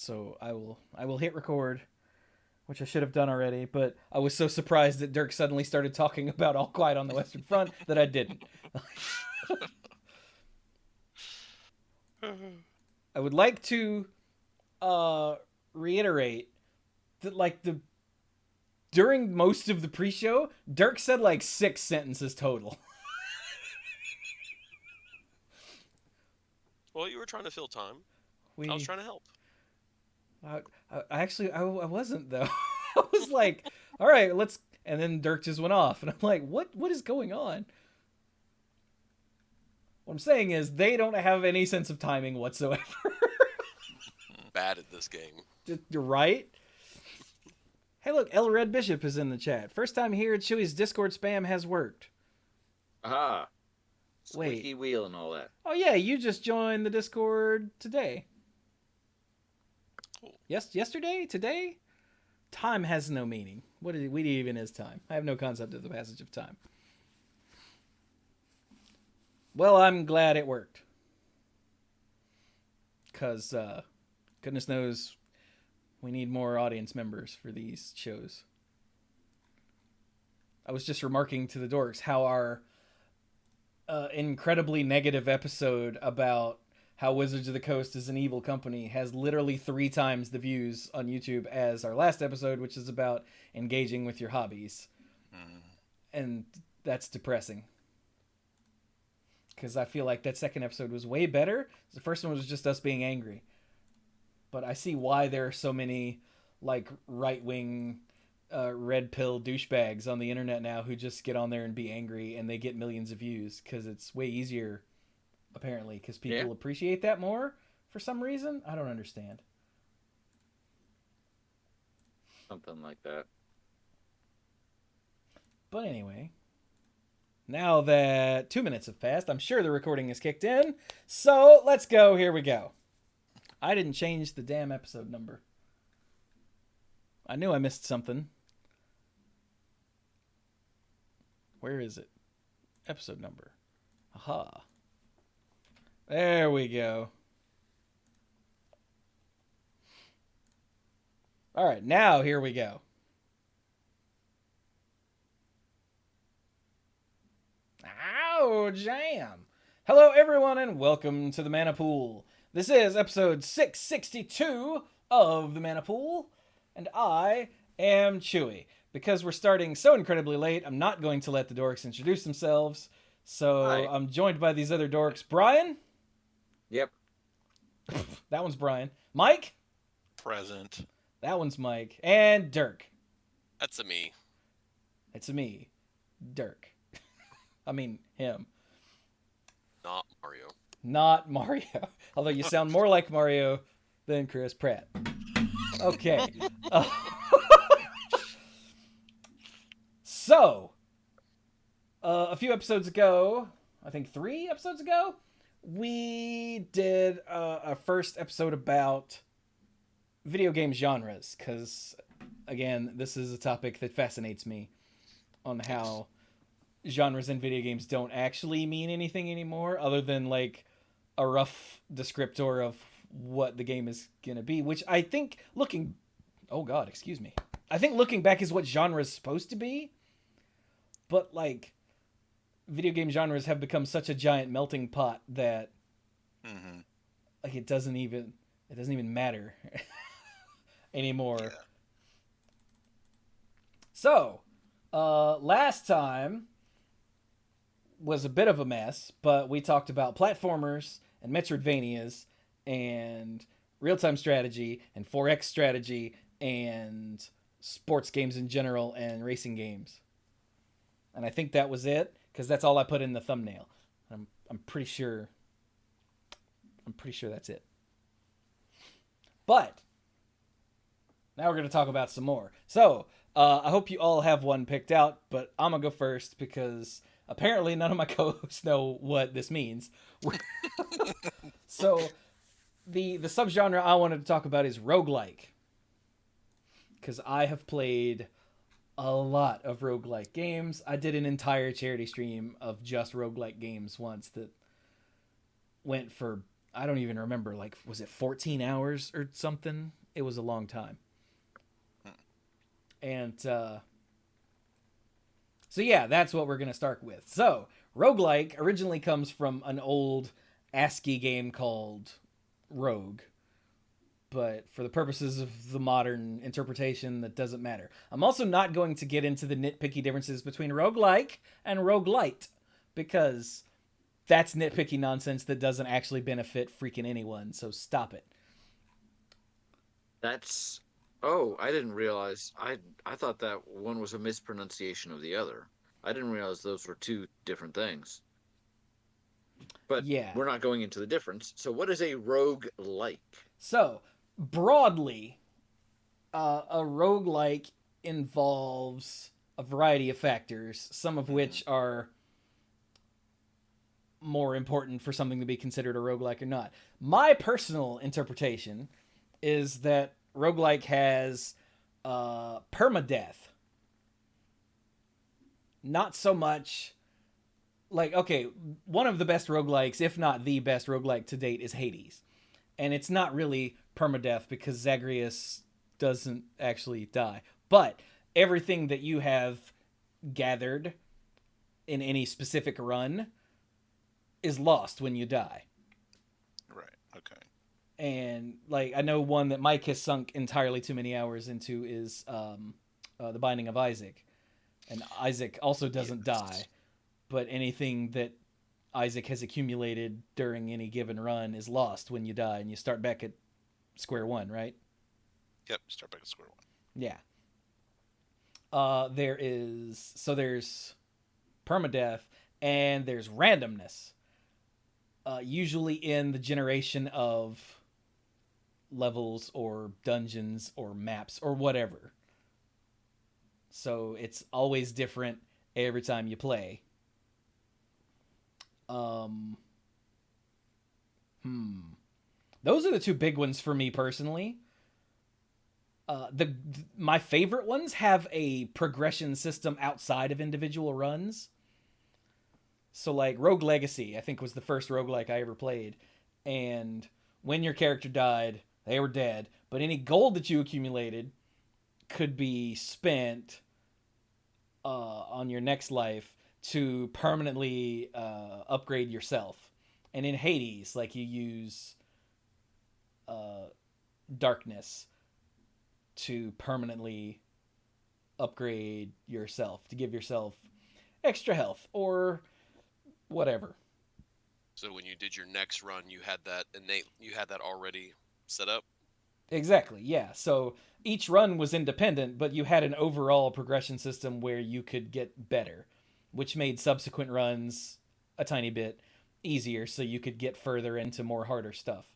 So I will hit record, which I should have done already, but I was so surprised that Dirk suddenly started talking about All Quiet on the Western Front that I didn't. I would like to uh reiterate that like the during most of the pre-show, Dirk said like 6 sentences total. Well, you were trying to fill time. I was We trying to help. I wasn't though. I was like, all right, let's. And then Dirk just went off, and I'm like, what is going on? What I'm saying is they don't have any sense of timing whatsoever. Bad at this game. You're right. Hey, look, El Red Bishop is in the chat. First time here at Chewy's Discord spam has worked. Aha. Wait. Squeaky wheel and all that. Oh yeah, you just joined the Discord today. Cool. Yes, yesterday, today. Time has no meaning. What even is time? I have no concept of the passage of time. Well, I'm glad it worked. Because, goodness knows, we need more audience members for these shows. I was just remarking to the dorks how our incredibly negative episode about how Wizards of the Coast is an evil company has literally 3 times the views on YouTube as our last episode, which is about engaging with your hobbies. And that's depressing. Because I feel like that second episode was way better. The first one was just us being angry. But I see why there are so many like right-wing red pill douchebags on the internet now who just get on there and be angry and they get millions of views because it's way easier, apparently, because people appreciate that more for some reason. I don't understand. Something like that. But anyway, now that 2 minutes have passed, I'm sure the recording is kicked in. So let's go. Here we go. I didn't change the damn episode number. I knew I missed something. Where is it? Episode number. Aha. There we go. All right, now here we go. Ow, jam. Hello, everyone, and welcome to the Mana Pool. This is episode 662 of the Mana Pool, and I am Chewy. Because we're starting so incredibly late, I'm not going to let the dorks introduce themselves. So Hi. I'm joined by these other dorks. Brian? Yep. That one's Brian. Mike? Present. That one's Mike. And Dirk. That's a me. It's a me. Dirk. I mean, him. Not Mario. Not Mario. Although you sound more like Mario than Chris Pratt. Okay. So, a few episodes ago, I think 3 episodes ago, we did a first episode about video game genres. Because, again, this is a topic that fascinates me on how genres in video games don't actually mean anything anymore other than like a rough descriptor of what the game is gonna be, which I think looking back is what genre is supposed to be, but like video game genres have become such a giant melting pot that like it doesn't even matter anymore. Yeah. So last time was a bit of a mess, but we talked about platformers and Metroidvanias and real-time strategy and 4X strategy and sports games in general and racing games. And I think that was it, because that's all I put in the thumbnail. I'm pretty sure that's it. But now we're going to talk about some more. So I hope you all have one picked out, but I'm going to go first because apparently none of my co-hosts know what this means. So the subgenre I wanted to talk about is roguelike. Because I have played a lot of roguelike games. I did an entire charity stream of just roguelike games once that went for I don't even remember, like, was it 14 hours or something? It was a long time. And so yeah, that's what we're going to start with. So, roguelike originally comes from an old ASCII game called Rogue. But for the purposes of the modern interpretation, that doesn't matter. I'm also not going to get into the nitpicky differences between roguelike and roguelite, because that's nitpicky nonsense that doesn't actually benefit freaking anyone, so stop it. That's. Oh, I didn't realize. I thought that one was a mispronunciation of the other. I didn't realize those were two different things. But Yeah. we're not going into the difference. So, what is a rogue like? So, broadly, a roguelike involves a variety of factors, some of which are more important for something to be considered a roguelike or not. My personal interpretation is that roguelike has permadeath. Not so much like, okay, one of the best roguelikes, if not the best roguelike to date, is Hades. And it's not really permadeath because Zagreus doesn't actually die. But everything that you have gathered in any specific run is lost when you die. Right. Okay. And like, I know one that Mike has sunk entirely too many hours into is The Binding of Isaac. And Isaac also doesn't die, but anything that Isaac has accumulated during any given run is lost when you die, and you start back at square one, right? Yep. Start back at square one. Yeah. There's permadeath and there's randomness. Usually in the generation of levels or dungeons or maps or whatever. So it's always different every time you play. Those are the two big ones for me personally. My favorite ones have a progression system outside of individual runs. So like Rogue Legacy, I think was the first roguelike I ever played. And when your character died, they were dead. But any gold that you accumulated could be spent on your next life to permanently upgrade yourself. And in Hades, like you use darkness to permanently upgrade yourself, to give yourself extra health or whatever. So when you did your next run, you had that already set up. Exactly, yeah. So each run was independent, but you had an overall progression system where you could get better, which made subsequent runs a tiny bit easier so you could get further into more harder stuff.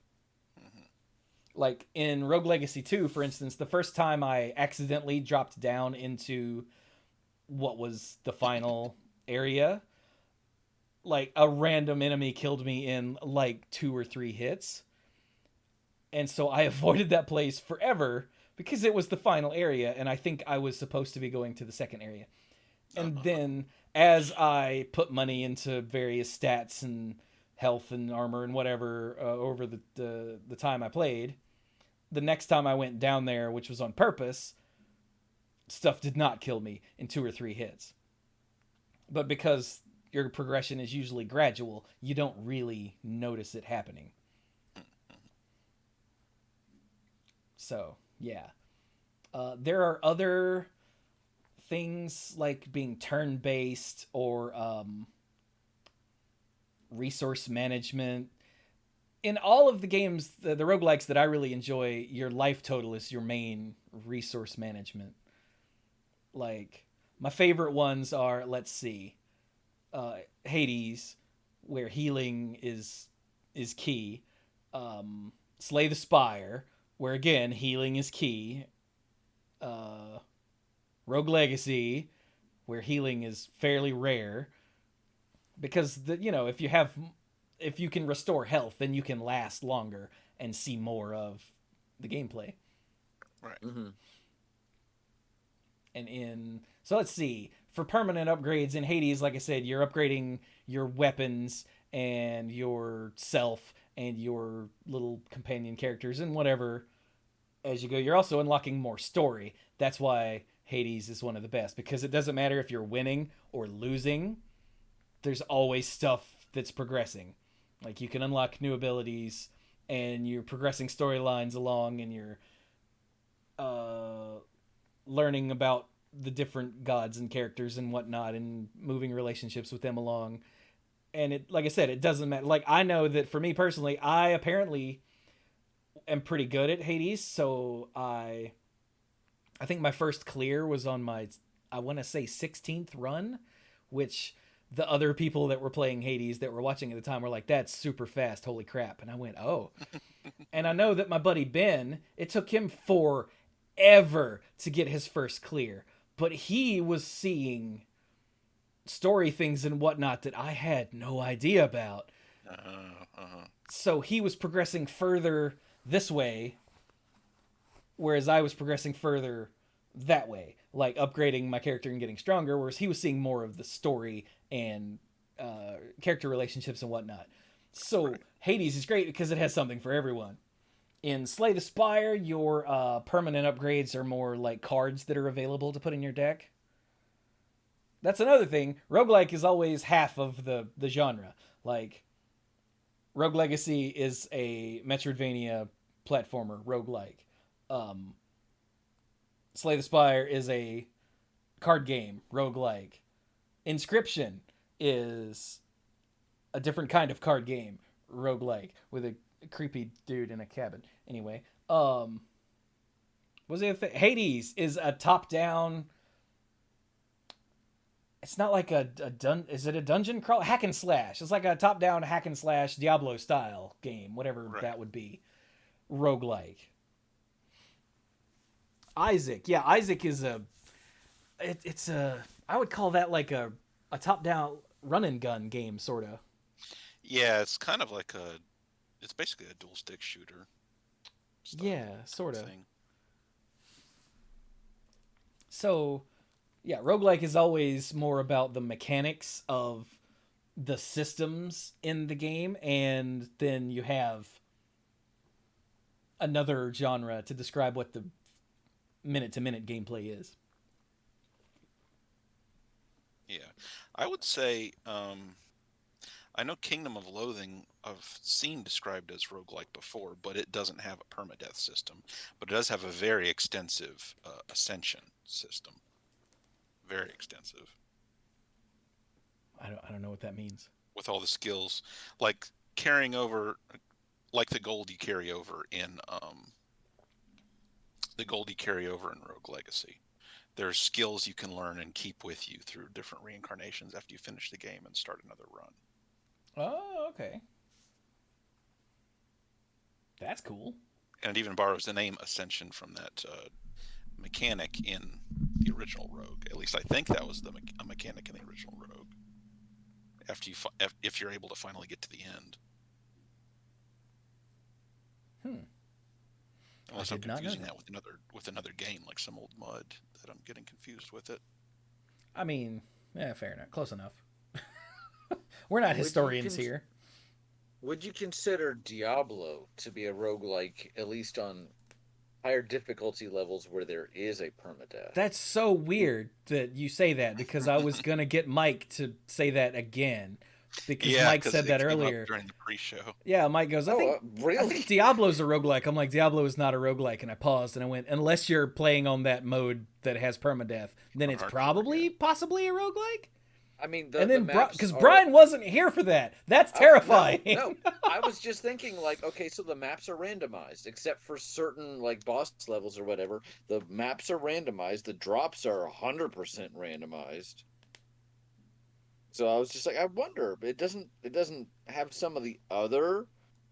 Like in Rogue Legacy 2, for instance, the first time I accidentally dropped down into what was the final area, like a random enemy killed me in like 2 or 3 hits. And so I avoided that place forever because it was the final area and I think I was supposed to be going to the second area. And then as I put money into various stats and health and armor and whatever over the time I played, the next time I went down there, which was on purpose, stuff did not kill me in 2 or 3 hits. But because your progression is usually gradual, you don't really notice it happening. So, yeah. There are other things like being turn-based or resource management. In all of the games, the roguelikes that I really enjoy, your life total is your main resource management. Like, my favorite ones are, let's see, Hades, where healing is key. Slay the Spire, where again, healing is key. Rogue Legacy, where healing is fairly rare. Because, if you can restore health, then you can last longer and see more of the gameplay. Right. Mm-hmm. And so let's see, for permanent upgrades in Hades, like I said, you're upgrading your weapons and your self and your little companion characters and whatever as you go. You're also unlocking more story. That's why Hades is one of the best, because it doesn't matter if you're winning or losing, there's always stuff that's progressing. Like you can unlock new abilities and you're progressing storylines along, and you're learning about the different gods and characters and whatnot, and moving relationships with them along. And it, like I said, it doesn't matter. Like I know that for me personally, I apparently am pretty good at Hades, so I think my first clear was on my, I want to say 16th run, which the other people that were playing Hades that were watching at the time were like, that's super fast, holy crap. And I went, oh. And I know that my buddy Ben, it took him forever to get his first clear, but he was seeing story things and whatnot that I had no idea about. So he was progressing further this way, whereas I was progressing further that way, like upgrading my character and getting stronger, whereas he was seeing more of the story and character relationships and whatnot. So right. Hades is great because it has something for everyone. In Slay the Spire, your permanent upgrades are more like cards that are available to put in your deck. That's another thing. Roguelike is always half of the genre. Like, Rogue Legacy is a Metroidvania platformer roguelike. Slay the Spire is a card game roguelike. Inscription is a different kind of card game roguelike with a creepy dude in a cabin. Anyway, what's the other thing? Hades is a top-down. It's not like is it a dungeon crawl? Hack and slash. It's like a top-down hack and slash Diablo style game, whatever that would be. Roguelike. Isaac. Yeah, Isaac is it's a, I would call that like a top-down run and gun game, sort of. Yeah, it's kind of like it's basically a dual stick shooter. Yeah, sort of. So, yeah, roguelike is always more about the mechanics of the systems in the game, and then you have another genre to describe what the minute-to-minute gameplay is. Yeah, I would say, I know Kingdom of Loathing I've seen described as roguelike before, but it doesn't have a permadeath system. But it does have a very extensive ascension system. Very extensive. I don't know what that means. With all the skills, like carrying over, like the gold you carry over in Rogue Legacy. There's skills you can learn and keep with you through different reincarnations after you finish the game and start another run. Oh, okay. That's cool. And it even borrows the name Ascension from that mechanic in the original Rogue. At least I think that was a mechanic in the original Rogue. After if you're able to finally get to the end. Unless I'm confusing that with another game, like some old mud that I'm getting confused with it. I mean, yeah, fair enough. Close enough. We're not historians here. Would you consider Diablo to be a roguelike, at least on higher difficulty levels where there is a permadeath? That's so weird that you say that, because I was going to get Mike to say that again. Because Mike said that earlier during the pre-show. Yeah, Mike goes, I think Diablo's a roguelike. I'm like, Diablo is not a roguelike, and I paused and I went, unless you're playing on that mode that has permadeath, then it's possibly a roguelike. I mean, because Brian wasn't here for that. That's terrifying. No, I was just thinking, like, okay, so the maps are randomized, except for certain like boss levels or whatever. The maps are randomized. The drops are 100% randomized. So I was just like, I wonder. It doesn't have some of the other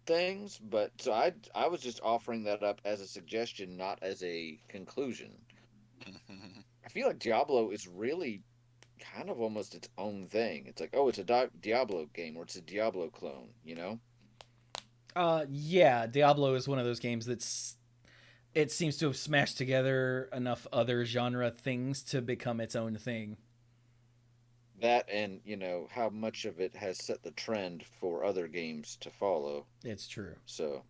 things, but so I was just offering that up as a suggestion, not as a conclusion. I feel like Diablo is really kind of almost its own thing. It's like, oh, it's a Diablo game, or it's a Diablo clone, you know? Yeah, Diablo is one of those games it seems to have smashed together enough other genre things to become its own thing. That and how much of it has set the trend for other games to follow. It's true. So,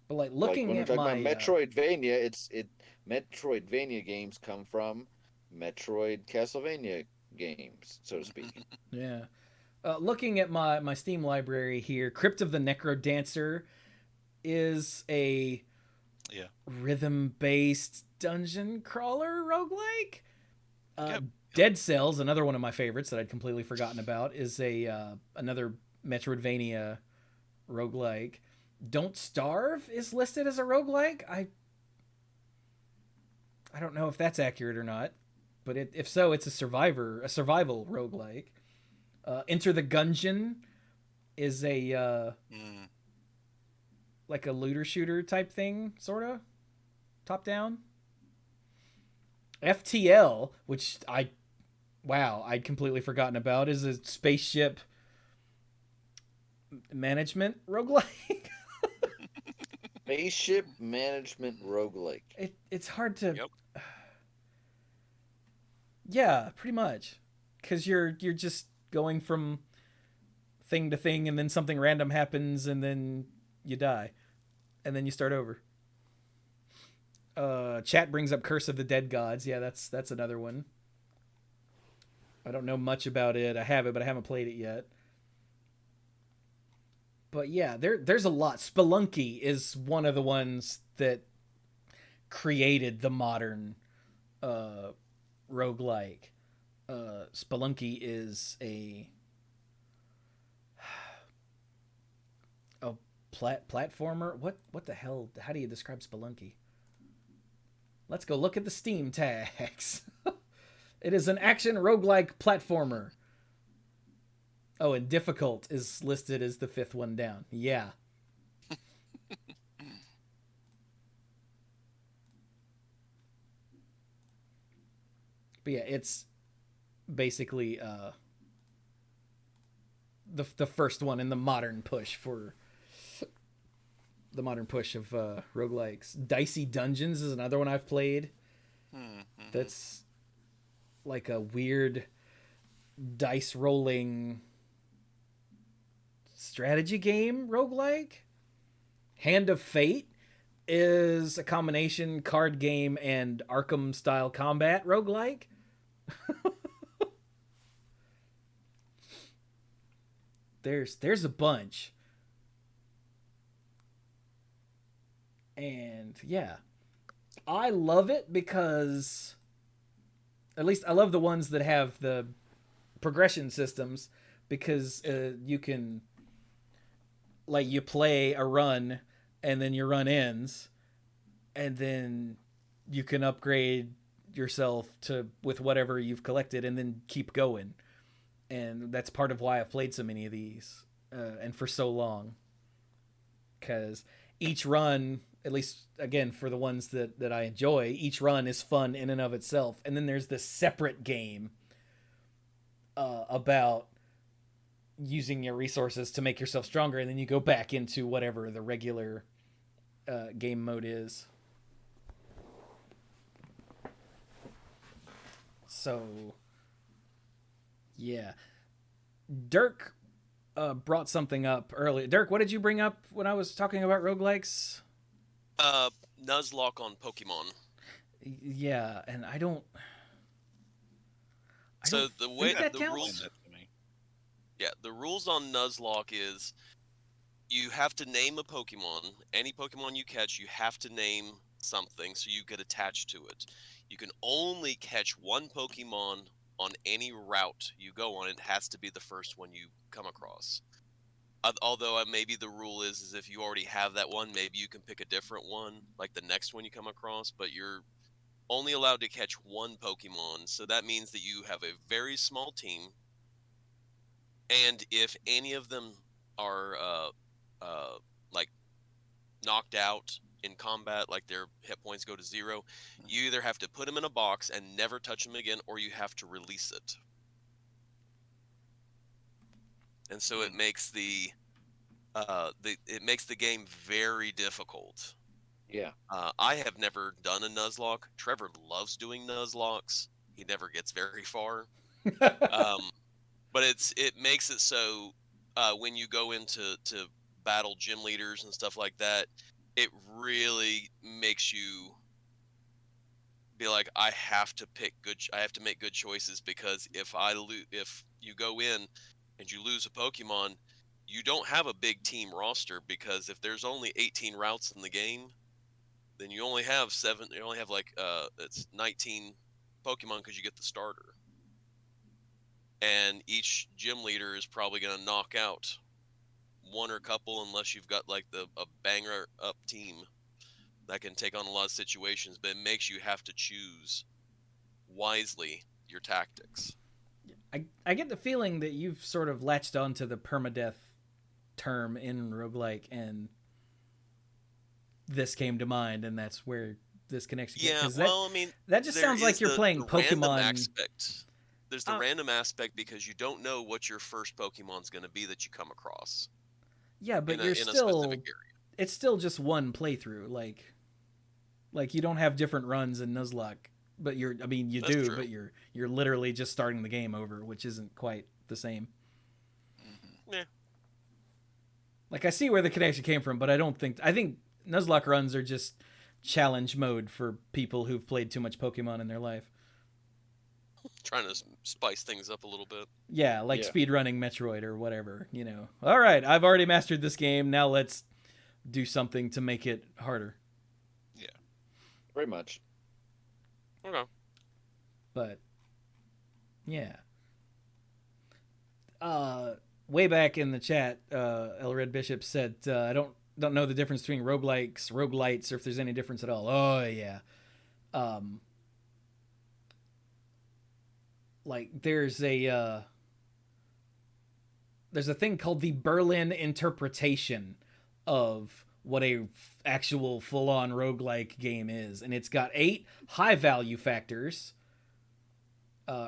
But like like looking when we're at talking about my Metroidvania, Metroidvania games come from Metroid Castlevania games, so to speak. yeah, looking at my Steam library here, Crypt of the Necro Dancer is a Yeah. rhythm-based dungeon crawler roguelike. Yep. Dead Cells, another one of my favorites that I'd completely forgotten about, is a another Metroidvania roguelike. Don't Starve is listed as a roguelike. I don't know if that's accurate or not, but if so, it's a survival roguelike. Enter the Gungeon is a Mm. like a looter shooter type thing, sorta top down. FTL, which I'd completely forgotten about, is a spaceship management roguelike. Spaceship management roguelike. It's hard to Yep. yeah, pretty much, because you're just going from thing to thing, and then something random happens, and then you die, and then you start over. Chat brings up Curse of the Dead Gods. Yeah, that's another one. I don't know much about it. I have it, but I haven't played it yet. But yeah, there's a lot. Spelunky is one of the ones that created the modern uh, roguelike. Spelunky is a platformer. What the hell? How do you describe Spelunky? Let's go look at the Steam tags. It is an action roguelike platformer. Oh, and difficult is listed as the fifth one down. Yeah. But yeah, it's basically the first one in the modern push for the modern push of roguelikes. Dicey Dungeons is another one I've played. Mm-hmm. That's like a weird dice rolling strategy game roguelike. Hand of Fate is a combination card game and Arkham style combat roguelike. There's a bunch. And yeah, I love it because at least I love the ones that have the progression systems, because you can, like, you play a run and then your run ends, and then you can upgrade yourself to with whatever you've collected and then keep going. And that's part of why I've played so many of these and for so long, because each run, at least again for the ones that I enjoy, each run is fun in and of itself. And then there's this separate game about using your resources to make yourself stronger, and then you go back into whatever the regular game mode is. So yeah, Dirk brought something up earlier. Dirk, what did you bring up when I was talking about roguelikes? Nuzlocke on Pokemon. Yeah, and I don't So the way that the counts? rules, That to me. yeah, the rules on Nuzlocke is you have to name a Pokemon. Any Pokemon you catch, you have to name something so you get attached to it. You can only catch one Pokemon on any route you go on. It has to be the first one you come across. Although maybe the rule is if you already have that one, maybe you can pick a different one, like the next one you come across. But you're only allowed to catch one Pokemon, so that means that you have a very small team. And if any of them are like knocked out in combat, like their hit points go to 0, you either have to put them in a box and never touch them again, or you have to release it. And so it makes the game very difficult. Yeah. I have never done a Nuzlocke. Trevor loves doing Nuzlocks. He never gets very far. but it makes it so when you go into battle gym leaders and stuff like that, it really makes you be like, I have to make good choices, because if you go in and you lose a Pokemon, you don't have a big team roster, because if there's only 18 routes in the game, then you only have like it's 19 Pokemon, because you get the starter. And each gym leader is probably going to knock out one or a couple, unless you've got like a banger up team that can take on a lot of situations. But it makes you have to choose wisely your tactics. I get the feeling that you've sort of latched onto the permadeath term in roguelike, and this came to mind, and that's where this connection. Yeah, well, I mean, that just sounds like you're playing Pokemon. Random aspect. There's the random aspect, because you don't know what your first Pokemon's going to be that you come across. Yeah, but in a specific area. It's still just one playthrough. Like you don't have different runs in Nuzlocke, but you do, true. but you're literally just starting the game over, which isn't quite the same. Mm-hmm. Yeah. Like, I see where the connection came from, but I think Nuzlocke runs are just challenge mode for people who've played too much Pokemon in their life. Trying to spice things up a little bit. Yeah, like speedrunning Metroid or whatever, you know. All right, I've already mastered this game. Now let's do something to make it harder. Yeah. Very much. Okay. But yeah. Way back in the chat, El Red Bishop said, I don't know the difference between roguelikes, roguelites, or if there's any difference at all. Oh yeah. Like there's a thing called the Berlin interpretation of what a actual full-on roguelike game is, and it's got 8 high value factors: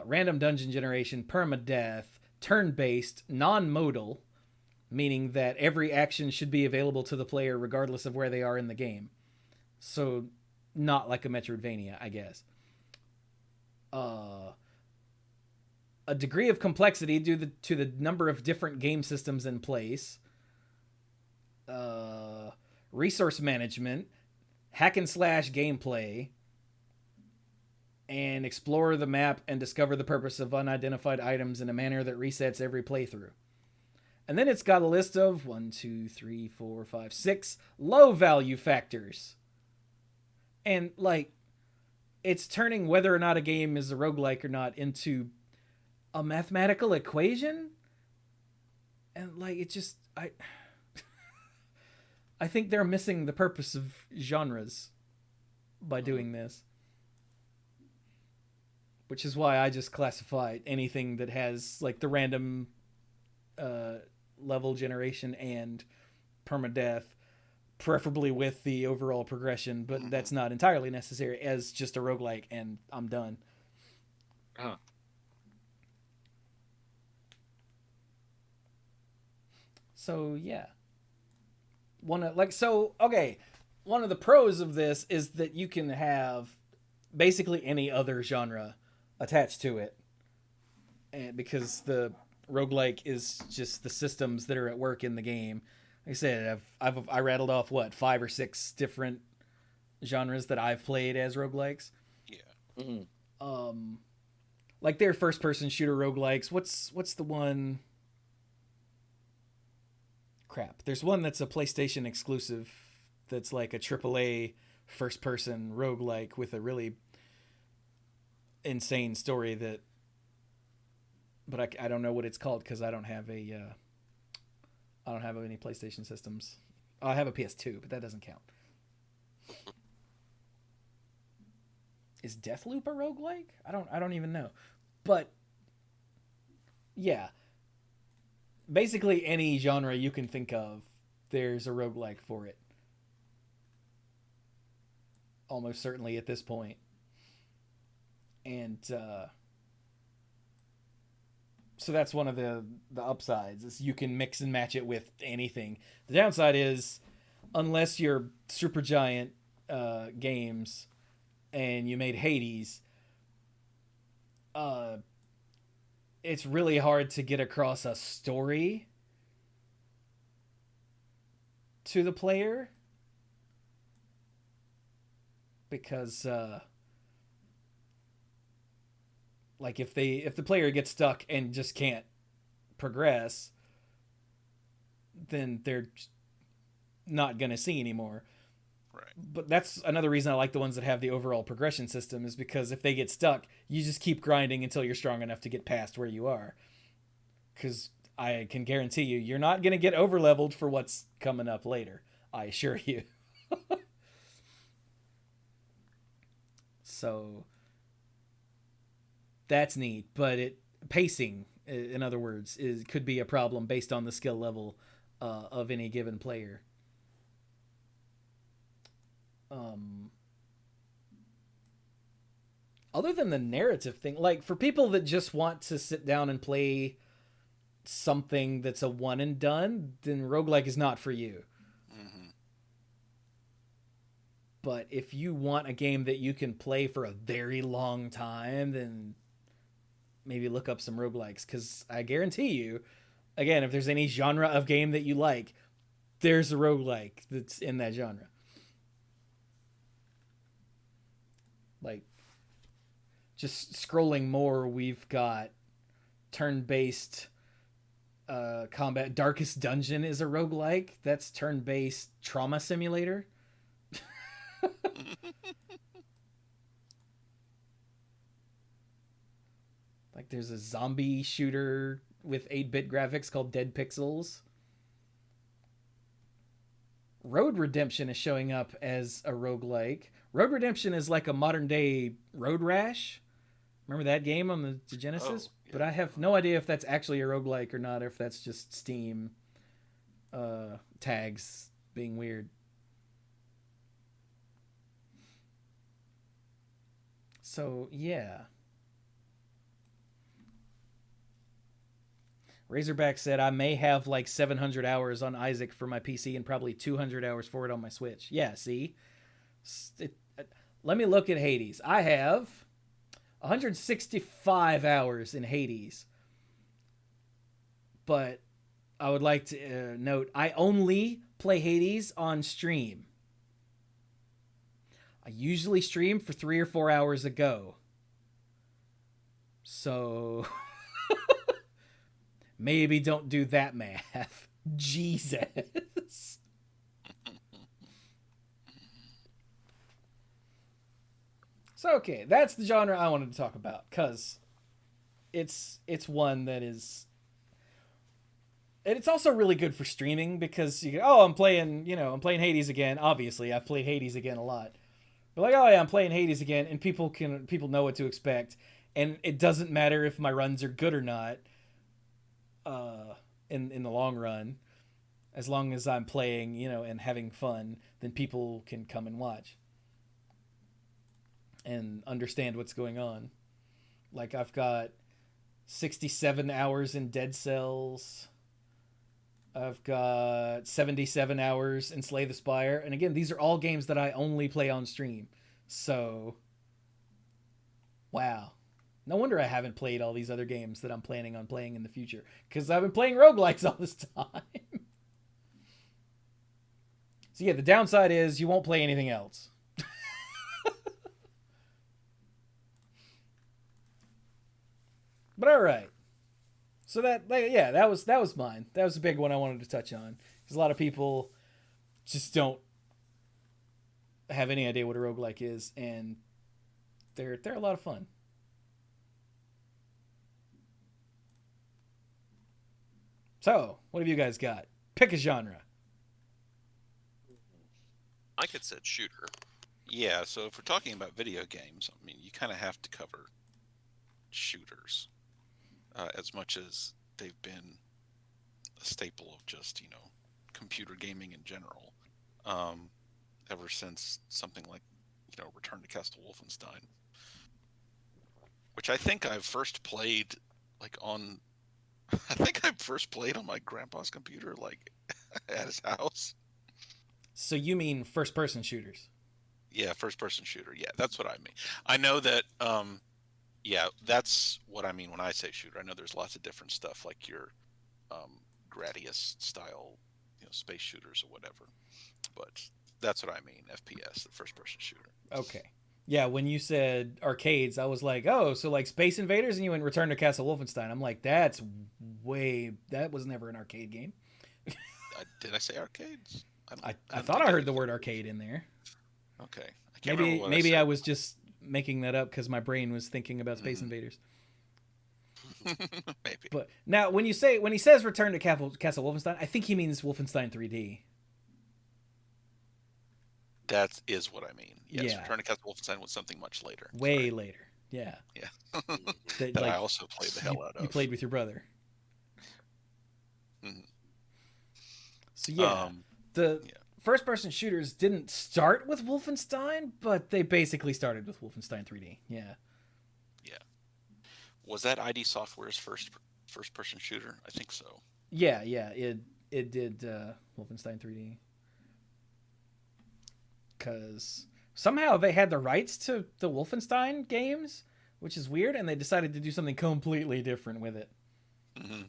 random dungeon generation, permadeath, turn-based, non-modal, meaning that every action should be available to the player regardless of where they are in the game. So not like a Metroidvania, I guess. A degree of complexity due to the number of different game systems in place. Resource management, hack and slash gameplay, and explore the map and discover the purpose of unidentified items in a manner that resets every playthrough. And then it's got a list of 6 low value factors. And like, it's turning whether or not a game is a roguelike or not into a mathematical equation. And like, it just, I think they're missing the purpose of genres by doing this. Which is why I just classify anything that has like the random level generation and permadeath, preferably with the overall progression, but that's not entirely necessary, as just a roguelike, and I'm done. Huh. So yeah. One of the pros of this is that you can have basically any other genre attached to it. And because the roguelike is just the systems that are at work in the game. Like I said, I rattled off 5 or 6 different genres that I've played as roguelikes. Yeah. Mm-hmm. Like their first person shooter roguelikes. What's the one? Crap. There's one that's a PlayStation exclusive that's like a AAA first person roguelike with a really insane story that, but I don't know what it's called because I don't have any PlayStation systems. I have a PS2, but that doesn't count. Is Deathloop a roguelike? I don't even know. But yeah. Basically any genre you can think of, there's a roguelike for it. Almost certainly at this point. And so that's one of the upsides, is you can mix and match it with anything. The downside is, unless you're Supergiant Games and you made Hades, it's really hard to get across a story to the player because like if the player gets stuck and just can't progress, then they're not going to see anymore. Right. But that's another reason I like the ones that have the overall progression system, is because if they get stuck, you just keep grinding until you're strong enough to get past where you are. Because I can guarantee you, you're not going to get over leveled for what's coming up later. I assure you. So that's neat, but pacing, in other words, could be a problem based on the skill level of any given player. Other than the narrative thing, like for people that just want to sit down and play something that's a one and done, then roguelike is not for you. Mm-hmm. But if you want a game that you can play for a very long time, then maybe look up some roguelikes, because I guarantee you, again, if there's any genre of game that you like, there's a roguelike that's in that genre. Like, just scrolling more, we've got turn-based combat. Darkest Dungeon is a roguelike. That's turn-based trauma simulator. Like, there's a zombie shooter with 8-bit graphics called Dead Pixels. Road Redemption is showing up as a roguelike. Road Redemption is like a modern-day Road Rash. Remember that game on the Genesis? Oh, yeah. But I have no idea if that's actually a roguelike or not, or if that's just Steam tags being weird. So, yeah. Razorback said, I may have like 700 hours on Isaac for my PC and probably 200 hours for it on my Switch. Yeah, see? Let me look at Hades. I have 165 hours in Hades. But I would like to note, I only play Hades on stream. I usually stream for 3 or 4 hours a go. So maybe don't do that math. Jesus. So, okay, that's the genre I wanted to talk about, because it's one that is... And it's also really good for streaming, because I'm playing Hades again. Obviously, I've played Hades again a lot. But like, oh yeah, I'm playing Hades again, and people know what to expect. And it doesn't matter if my runs are good or not in the long run. As long as I'm playing, and having fun, then people can come and watch and understand what's going on. Like, I've got 67 hours in Dead Cells. I've got 77 hours in Slay the Spire. And again, these are all games that I only play on stream. So, wow. No wonder I haven't played all these other games that I'm planning on playing in the future, because I've been playing roguelikes all this time. So yeah, the downside is you won't play anything else. But all right. So that was mine. That was a big one I wanted to touch on, because a lot of people just don't have any idea what a roguelike is, and they're a lot of fun. So, what have you guys got? Pick a genre. I could say shooter. Yeah, so if we're talking about video games, I mean, you kind of have to cover shooters as much as they've been a staple of just, computer gaming in general, ever since something like, Return to Castle Wolfenstein, which I think I've first played on my grandpa's computer, at his house. So you mean first-person shooters? Yeah, first-person shooter. Yeah, that's what I mean. I know that Yeah, that's what I mean when I say shooter. I know there's lots of different stuff like your Gradius style, space shooters or whatever. But that's what I mean. FPS, the first person shooter. Okay. Yeah, when you said arcades, I was like, oh, so like Space Invaders, and you went Return to Castle Wolfenstein. I'm like, that was never an arcade game. Did I say arcades? I thought I heard the word arcade in there. Okay, I can't remember what Maybe I I said. was just making that up because my brain was thinking about Space Invaders. Maybe. But now, when he says Return to Castle Wolfenstein, I think he means Wolfenstein 3D. That is what I mean. Yes, Yeah. Return to Castle Wolfenstein was something much later. Way later. Yeah. Yeah. That, That like, I also played the hell out of. You played with your brother. Mhm. So yeah, the yeah. first-person shooters didn't start with Wolfenstein, but they basically started with Wolfenstein 3D. Yeah. Yeah. Was that ID Software's first person shooter? I think so. Yeah. It did Wolfenstein 3D. Because somehow they had the rights to the Wolfenstein games, which is weird, and they decided to do something completely different with it. Mm-hmm.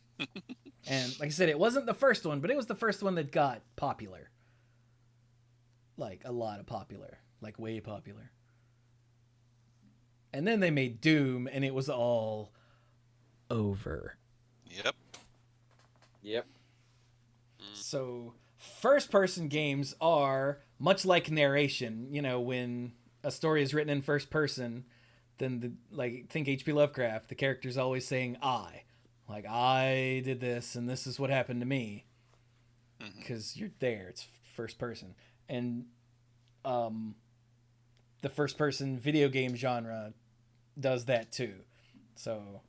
And like I said, it wasn't the first one, but it was the first one that got popular. Like, a lot of popular. Like, way popular. And then they made Doom, and it was all over. Yep. So, first-person games are much like narration. When a story is written in first person, then think H.P. Lovecraft. The character's always saying "I," like I did this, and this is what happened to me. Because you're there, it's first person, and the first-person video game genre does that too. So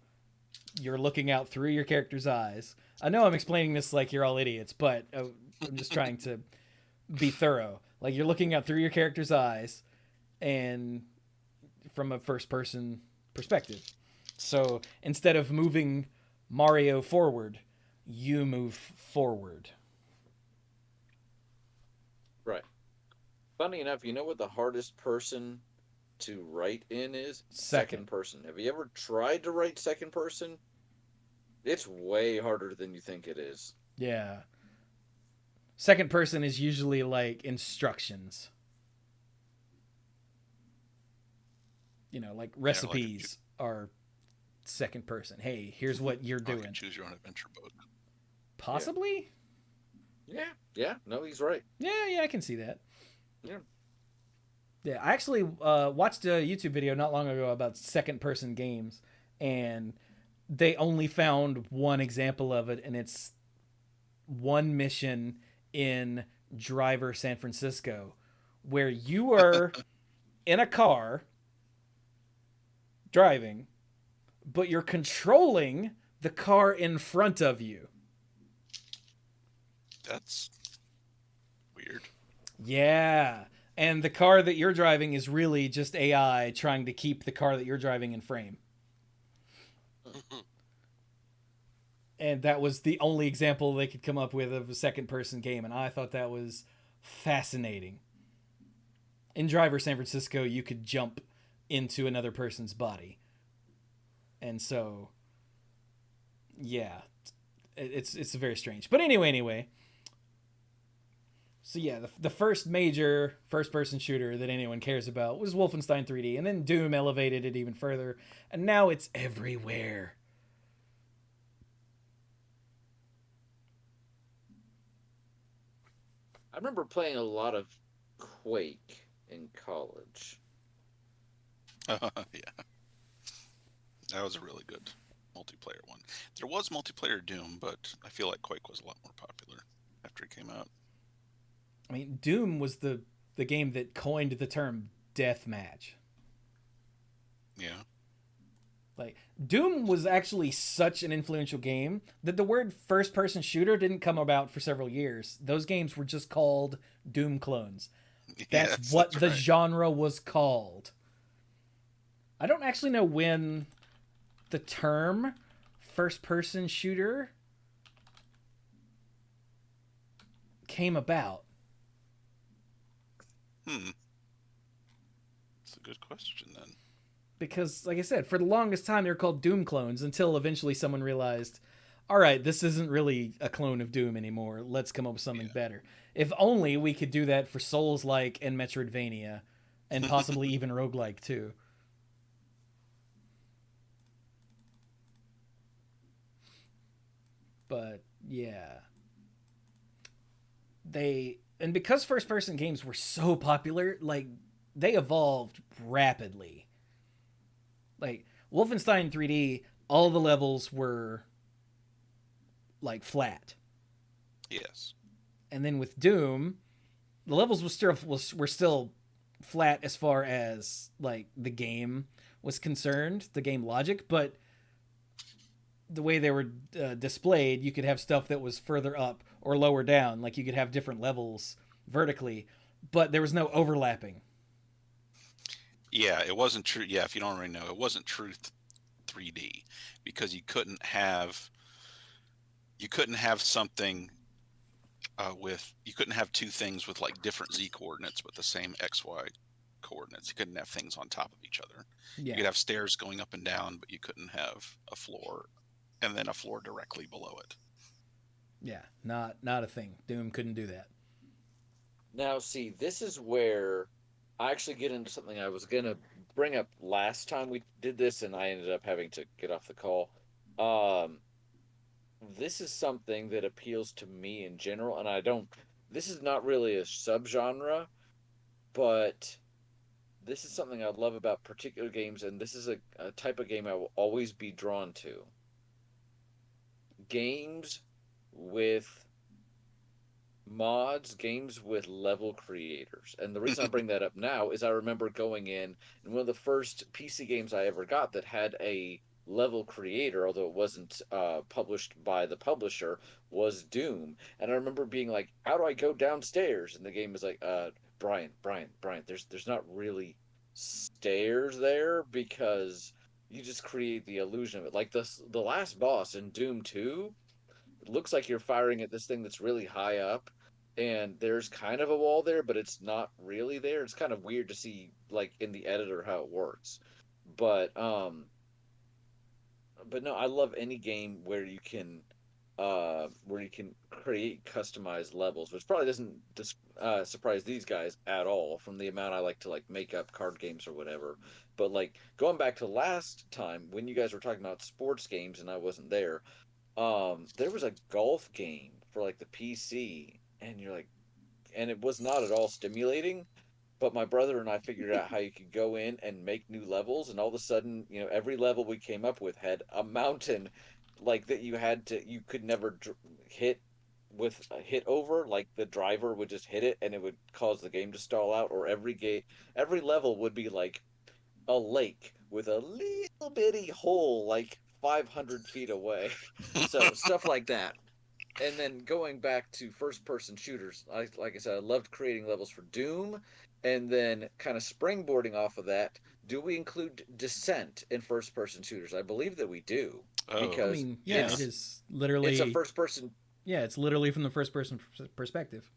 you're looking out through your character's eyes. I know I'm explaining this like you're all idiots, but I'm just trying to be thorough. Like, you're looking out through your character's eyes and from a first person perspective. So instead of moving Mario forward, you move forward. Right. Funny enough, you know what the hardest person to write in is? Second person. Have you ever tried to write second person? It's way harder than you think it is. Yeah. Second person is usually like instructions. Like recipes are second person. Hey, here's what you're doing. Choose your own adventure book. Possibly? Yeah. No, he's right. Yeah, I can see that. Yeah. Yeah, I actually watched a YouTube video not long ago about second person games, and they only found one example of it, and it's one mission in Driver San Francisco where you are in a car driving, but you're controlling the car in front of you. That's weird. Yeah. And the car that you're driving is really just AI trying to keep the car that you're driving in frame. And that was the only example they could come up with of a second person game, and I thought that was fascinating. In Driver San Francisco, you could jump into another person's body. And so, yeah, it's very strange. But anyway. So yeah, the first major first-person shooter that anyone cares about was Wolfenstein 3D, and then Doom elevated it even further, and now it's everywhere. I remember playing a lot of Quake in college. Yeah. That was a really good multiplayer one. There was multiplayer Doom, but I feel like Quake was a lot more popular after it came out. I mean, Doom was the game that coined the term deathmatch. Yeah. Like, Doom was actually such an influential game that the word first-person shooter didn't come about for several years. Those games were just called Doom clones. That's what the genre was called. I don't actually know when the term first-person shooter came about. That's a good question then. because, like I said, for the longest time they were called Doom clones until eventually someone realized, all right, this isn't really a clone of Doom anymore. Let's come up with something better. If only we could do that for Souls-like and Metroidvania, and possibly even roguelike too. But yeah, and because first-person games were so popular, like they evolved rapidly. Like Wolfenstein 3D, all the levels were like flat. Yes. And then with Doom, the levels were still flat as far as like the game was concerned, the game logic, but the way they were displayed, you could have stuff that was further up or lower down, like you could have different levels vertically, but there was no overlapping. Yeah, it wasn't true. Yeah, if you don't already know, it wasn't true 3D because you couldn't have something you couldn't have two things with like different z coordinates but the same xy coordinates. You couldn't have things on top of each other. Yeah. You could have stairs going up and down, but you couldn't have a floor and then a floor directly below it. Yeah, not a thing. Doom couldn't do that. Now, see, this is where I actually get into something I was going to bring up last time we did this, and I ended up having to get off the call. This is something that appeals to me in general, and I don't. This is not really a subgenre, but this is something I love about particular games, and this is a type of game I will always be drawn to. Games with mods, games with level creators. And the reason I bring that up now is I remember going in, and one of the first PC games I ever got that had a level creator, although it wasn't published by the publisher, was Doom. And I remember being like, how do I go downstairs? And the game was like, Brian, there's not really stairs there because you just create the illusion of it. Like the last boss in Doom 2, it looks like you're firing at this thing that's really high up, and there's kind of a wall there, but it's not really there. It's kind of weird to see like in the editor how it works. But but no, I love any game where you can create customized levels, which probably doesn't surprise these guys at all from the amount I like to like make up card games or whatever. But like going back to last time when you guys were talking about sports games and I wasn't there, there was a golf game for like the PC, and you're like, and it was not at all stimulating. But my brother and I figured out how you could go in and make new levels, and all of a sudden, you know, every level we came up with had a mountain, like that you could never hit with a hit over. Like the driver would just hit it, and it would cause the game to stall out. Or every level would be like a lake with a little bitty hole, like 500 feet away. So stuff like that. And then going back to first person shooters, like I said, I loved creating levels for Doom. And then kind of springboarding off of that, do we include Descent in first person shooters? I believe that we do. Oh, I Because mean, yeah, it's, it is literally. it's a first person. Yeah, it's literally from the first person perspective.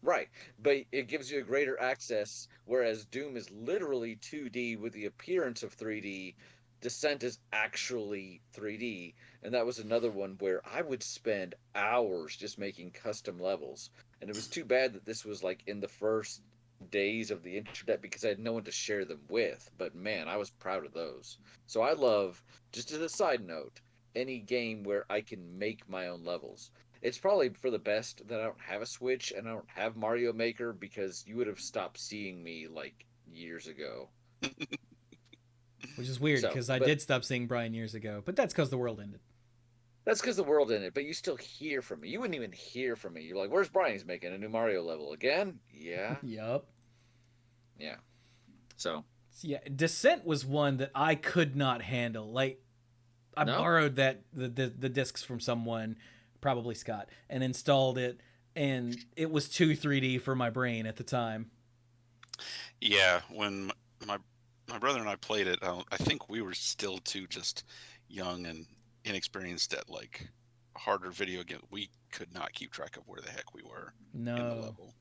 Right, but it gives you a greater access, whereas Doom is literally 2D with the appearance of 3D. Descent is actually 3D, and that was another one where I would spend hours just making custom levels. And it was too bad that this was like in the first days of the internet because I had no one to share them with. But man, I was proud of those. So I love, just as a side note, any game where I can make my own levels. It's probably for the best that I don't have a Switch and I don't have Mario Maker because you would have stopped seeing me like years ago. Which is weird So, because I but did stop seeing Brian years ago, but that's because the world ended. that's because the world in it. But you still hear from me. You wouldn't even hear from me. You're like, "Where's Brian? He's making a new Mario level again." Yeah, Yup. yeah. So Yeah, Descent was one that I could not handle. Like, I no, borrowed the discs from someone, probably Scott, and installed it, and it was too 3D for my brain at the time. yeah. When my brother and I played it, I think we were still too just young and inexperienced at like harder video game. We could not keep track of where the heck we were in the No, level.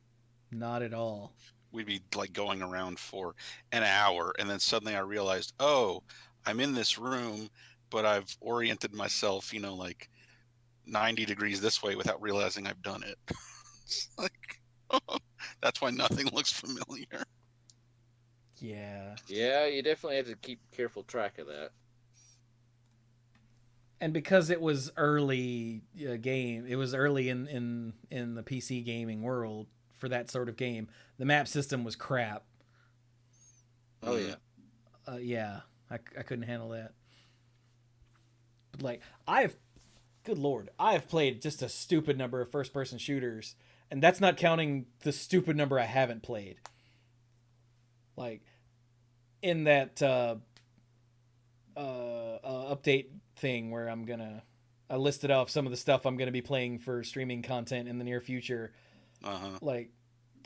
not at all. we'd be like going around for an hour, and then suddenly I realized, oh, I'm in this room, but I've oriented myself, like 90 degrees this way without realizing I've done it. It's like, that's why nothing looks familiar. Yeah. Yeah, you definitely have to keep careful track of that. And because it was early game, it was early in the PC gaming world for that sort of game. The map system was crap. Oh yeah. Yeah, I couldn't handle that. But like I've, good lord, I have played just a stupid number of first person shooters, and that's not counting the stupid number I haven't played. Like in that update thing where I listed off some of the stuff I'm gonna be playing for streaming content in the near future. Like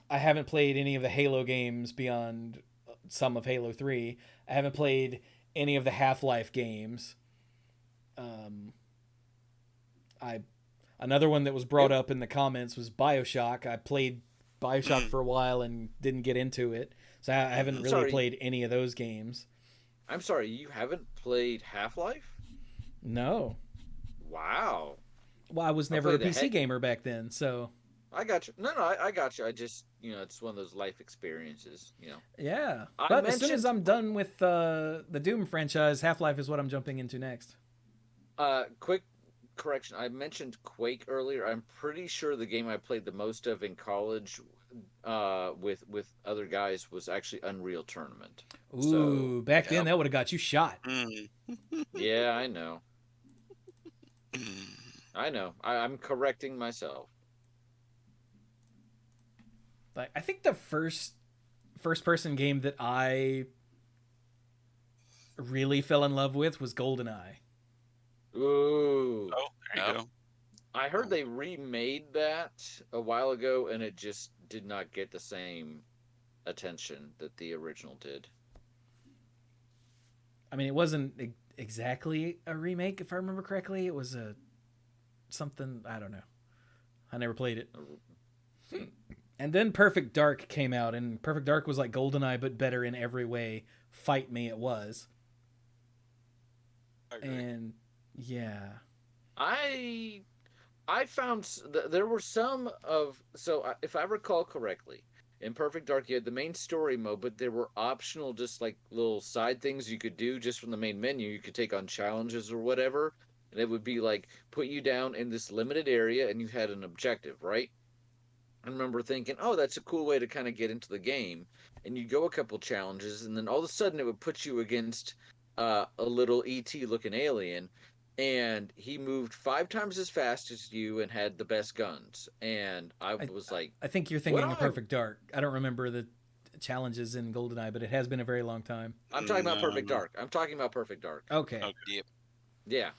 I haven't played any of the Halo games beyond some of Halo 3. I haven't played any of the Half-Life games. I Another one that was brought up in the comments was BioShock. I played BioShock for a while and didn't get into it. So I haven't really played any of those games. I'm sorry, you haven't played Half-Life? No. Wow. Well, I was never a PC gamer back then, so I got you. No, I got you. I just, it's one of those life experiences, Yeah. But as soon as I'm done with the Doom franchise, Half-Life is what I'm jumping into next. Quick correction. I mentioned Quake earlier. I'm pretty sure the game I played the most of in college with other guys was actually Unreal Tournament. Ooh, back then that would have got you shot. Yeah, I know. I know. I'm correcting myself. Like I think the first person game that I really fell in love with was GoldenEye. Ooh. Oh, there you go. I heard they remade that a while ago, and it just did not get the same attention that the original did. I mean, it wasn't exactly a remake, if I remember correctly. It was something, I don't know. I never played it. And then Perfect Dark came out, and Perfect Dark was like GoldenEye, but better in every way. Fight me, it was. And yeah, I found there were some of, so if I recall correctly, in Perfect Dark you had the main story mode, but there were optional just like little side things you could do just from the main menu. You could take on challenges or whatever, and it would be like put you down in this limited area and you had an objective, right? I remember thinking, oh, that's a cool way to kind of get into the game. And you go a couple challenges, and then all of a sudden it would put you against a little ET looking alien, and he moved 5 times as fast as you and had the best guns. And I was like, I think you're thinking of Perfect Dark. I don't remember the challenges in GoldenEye, but it has been a very long time. I'm talking about Perfect Dark. I'm talking about Perfect Dark. Okay. Yep. Yeah.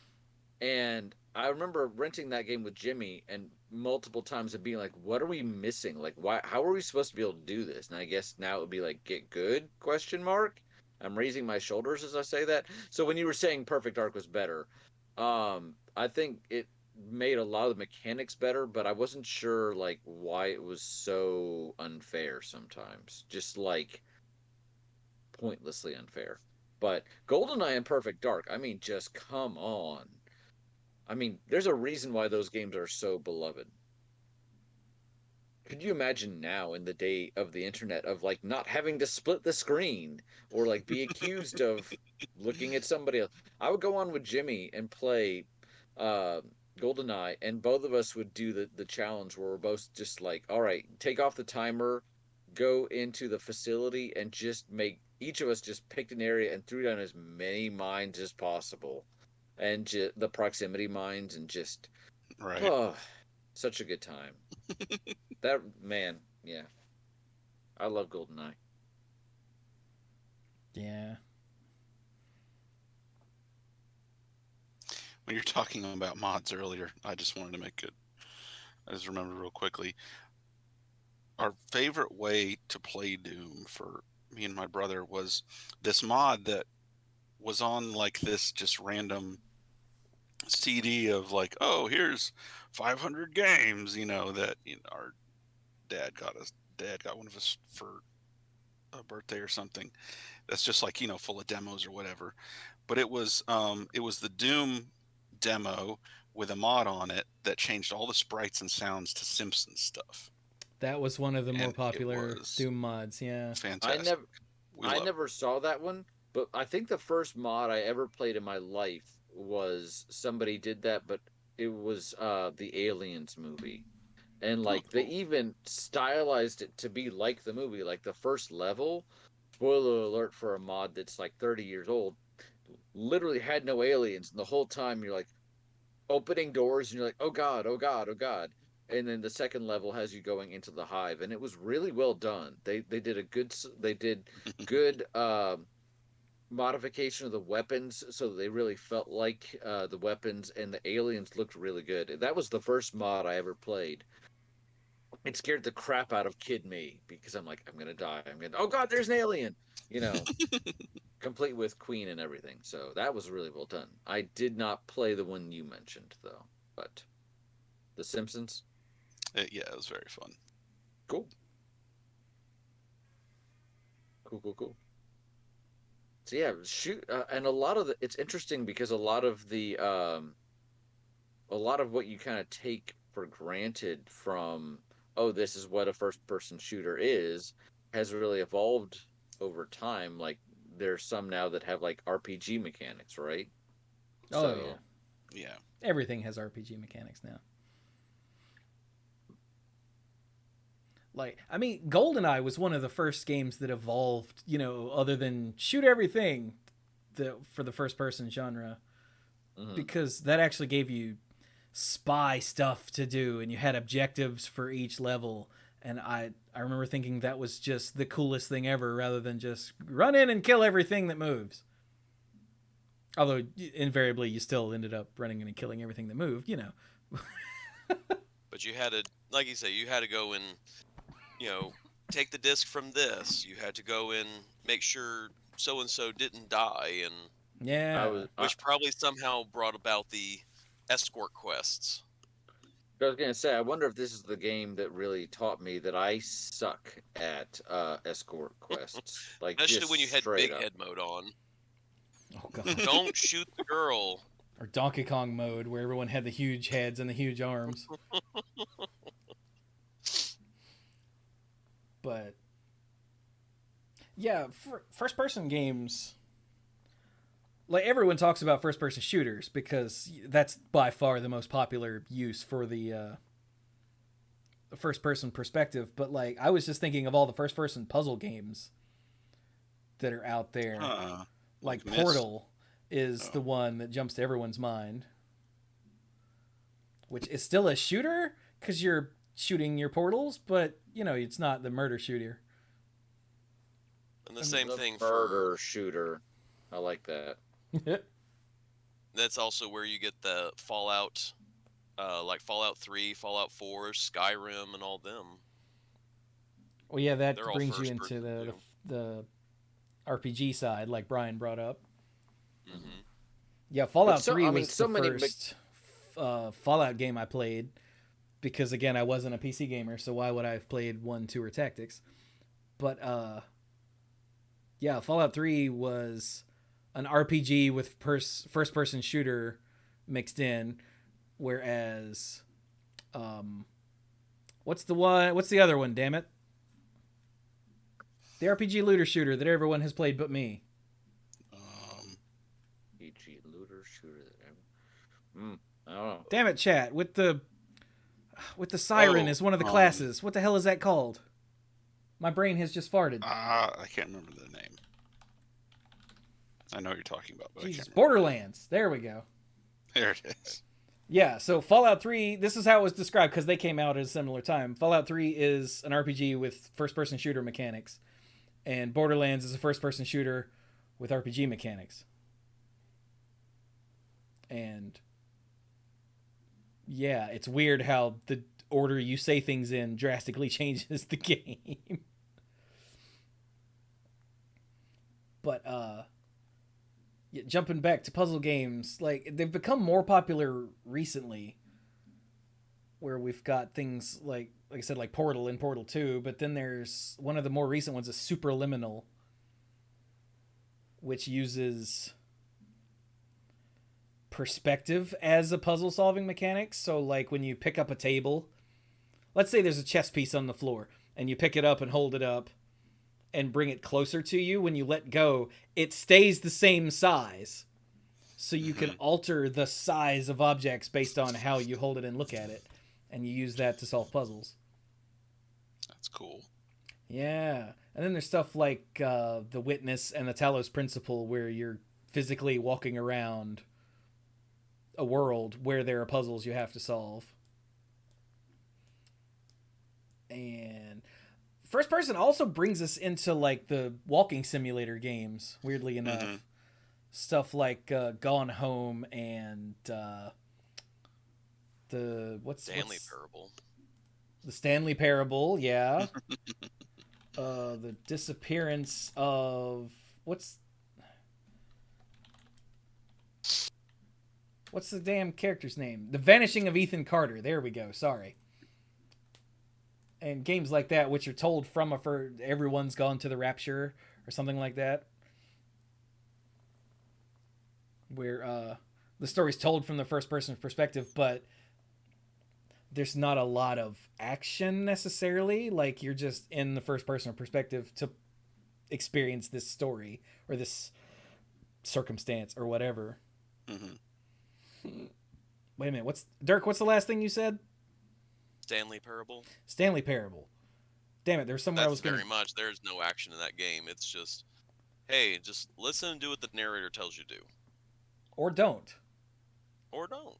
And I remember renting that game with Jimmy and multiple times and being like, what are we missing? Like, why, how are we supposed to be able to do this? And I guess now it would be like, get good, question mark. I'm raising my shoulders as I say that. So when you were saying Perfect Dark was better, I think it made a lot of the mechanics better, but I wasn't sure like why it was so unfair sometimes. Just like pointlessly unfair. But GoldenEye and Perfect Dark, I mean, just come on. I mean, there's a reason why those games are so beloved. Could you imagine now in the day of the internet of like not having to split the screen or like be accused of looking at somebody else? I would go on with Jimmy and play uh GoldenEye, and both of us would do the challenge where we're both just like, all right, take off the timer, go into the facility, and just make each of us just picked an area and threw down as many mines as possible, and the proximity mines, and just oh, such a good time. That man, yeah, I love GoldenEye. Yeah. When you're talking about mods earlier, I just wanted to make it. I just remembered real quickly. Our favorite way to play Doom for me and my brother was this mod that was on like this just random CD of like, oh, here's 500 games, that our dad got one of us for a birthday or something. That's just like, full of demos or whatever. But it was the Doom demo with a mod on it that changed all the sprites and sounds to Simpsons stuff. That was one of the more And it popular was Doom mods, yeah. I fantastic. never We I love never saw that one, but I think the first mod I ever played in my life was somebody did that, but it was the Aliens movie. And it. Oh, like they cool. even stylized it to be like the movie, like the first level, spoiler alert for a mod that's like 30 years old, literally had no aliens, and the whole time you're like opening doors and you're like, oh god, oh god, oh god. And then the second level has you going into the hive, and it was really well done. They did a good modification of the weapons, so that they really felt like the weapons, and the aliens looked really good. That was the first mod I ever played. It scared the crap out of kid me because I'm like, I'm gonna die. Oh god, there's an alien. You know, complete with Queen and everything. So that was really well done. I did not play the one you mentioned though, but The Simpsons, Yeah, it was very fun. cool, cool, cool, cool. So yeah, shoot, and a lot of it's interesting because a lot of what you kind of take for granted from, oh, this is what a first person shooter is, has really evolved over time. Like there's some now that have like RPG mechanics, right? Oh yeah. So Yeah. Everything has RPG mechanics now. Like, I mean, GoldenEye was one of the first games that evolved, other than shoot everything for the first person genre, mhm. because that actually gave you spy stuff to do and you had objectives for each level. And I remember thinking that was just the coolest thing ever rather than just run in and kill everything that moves. Although invariably you still ended up running in and killing everything that moved. But you had to, like you say, you had to go and, you know, take the disc from this. You had to go and make sure so and so didn't die, and I Yeah. was I, which probably somehow brought about the escort quests. I was gonna say, I wonder if this is the game that really taught me that I suck at escort quests, like Especially when just you had straight big up. head mode on. Oh god. Don't shoot the girl. Or Donkey Kong mode where everyone had the huge heads and the huge arms. But yeah, first person games, like everyone talks about first person shooters because that's by far the most popular use for the first person perspective. But like I was just thinking of all the first person puzzle games that are out there. Huh. Like Myst? Portal is the Oh. one that jumps to everyone's mind, which is still a shooter because you're shooting your portals, but it's not the murder shooter. And the same The thing murder shooter, I like that. that's also where you get the Fallout, like Fallout 3, Fallout 4, Skyrim, and all them. Well, yeah, that They're all brings you first into person the RPG side, like Brian brought up. Hmm. Yeah, Fallout so- 3 I mean, was so the many first Fallout game I played because, again, I wasn't a PC gamer, so why would I have played 1, 2, or Tactics? But, yeah, Fallout 3 was an RPG with first-person shooter mixed in, whereas, what's the other one, damn it? The RPG looter shooter that everyone has played but me. PG looter shooter. I don't know. Damn it, chat. With the siren Oh, is one of the classes. What the hell is that called? My brain has just farted. I can't remember the name. I know what you're talking about, but Jesus, I can't remember. Borderlands. There we go. There it is. Yeah, so Fallout 3, this is how it was described because they came out at a similar time. Fallout 3 is an RPG with first-person shooter mechanics, and Borderlands is a first-person shooter with RPG mechanics. And yeah, it's weird how the order you say things in drastically changes the game. But yeah, jumping back to puzzle games, like they've become more popular recently. where we've got things like I said, like Portal and Portal 2, but then there's one of the more recent ones is Superliminal, which uses perspective as a puzzle solving mechanic. So like when you pick up a table, let's say there's a chess piece on the floor and you pick it up and hold it up and bring it closer to you, when you let go, it stays the same size. So you can alter the size of objects based on how you hold it and look at it. And you use that to solve puzzles. That's cool. Yeah. And then there's stuff like The Witness and the Talos Principle, where you're physically walking around a world where there are puzzles you have to solve. And first person also brings us into like the walking simulator games, weirdly enough. Stuff like Gone Home and Stanley Parable. The Stanley Parable, yeah. The disappearance of what's the damn character's name? The Vanishing of Ethan Carter. There we go. Sorry. And games like that, which are told from everyone's gone to the rapture or something like that, where the story's told from the first person's perspective, but there's not a lot of action necessarily. Like, you're just in the first person perspective to experience this story or this circumstance or whatever. Wait a minute. What's the last thing you said? Stanley Parable. Stanley Parable. Damn it, there's somewhere I was very much. There's no action in that game. It's just, hey, just listen and do what the narrator tells you to do. Or don't. Or don't.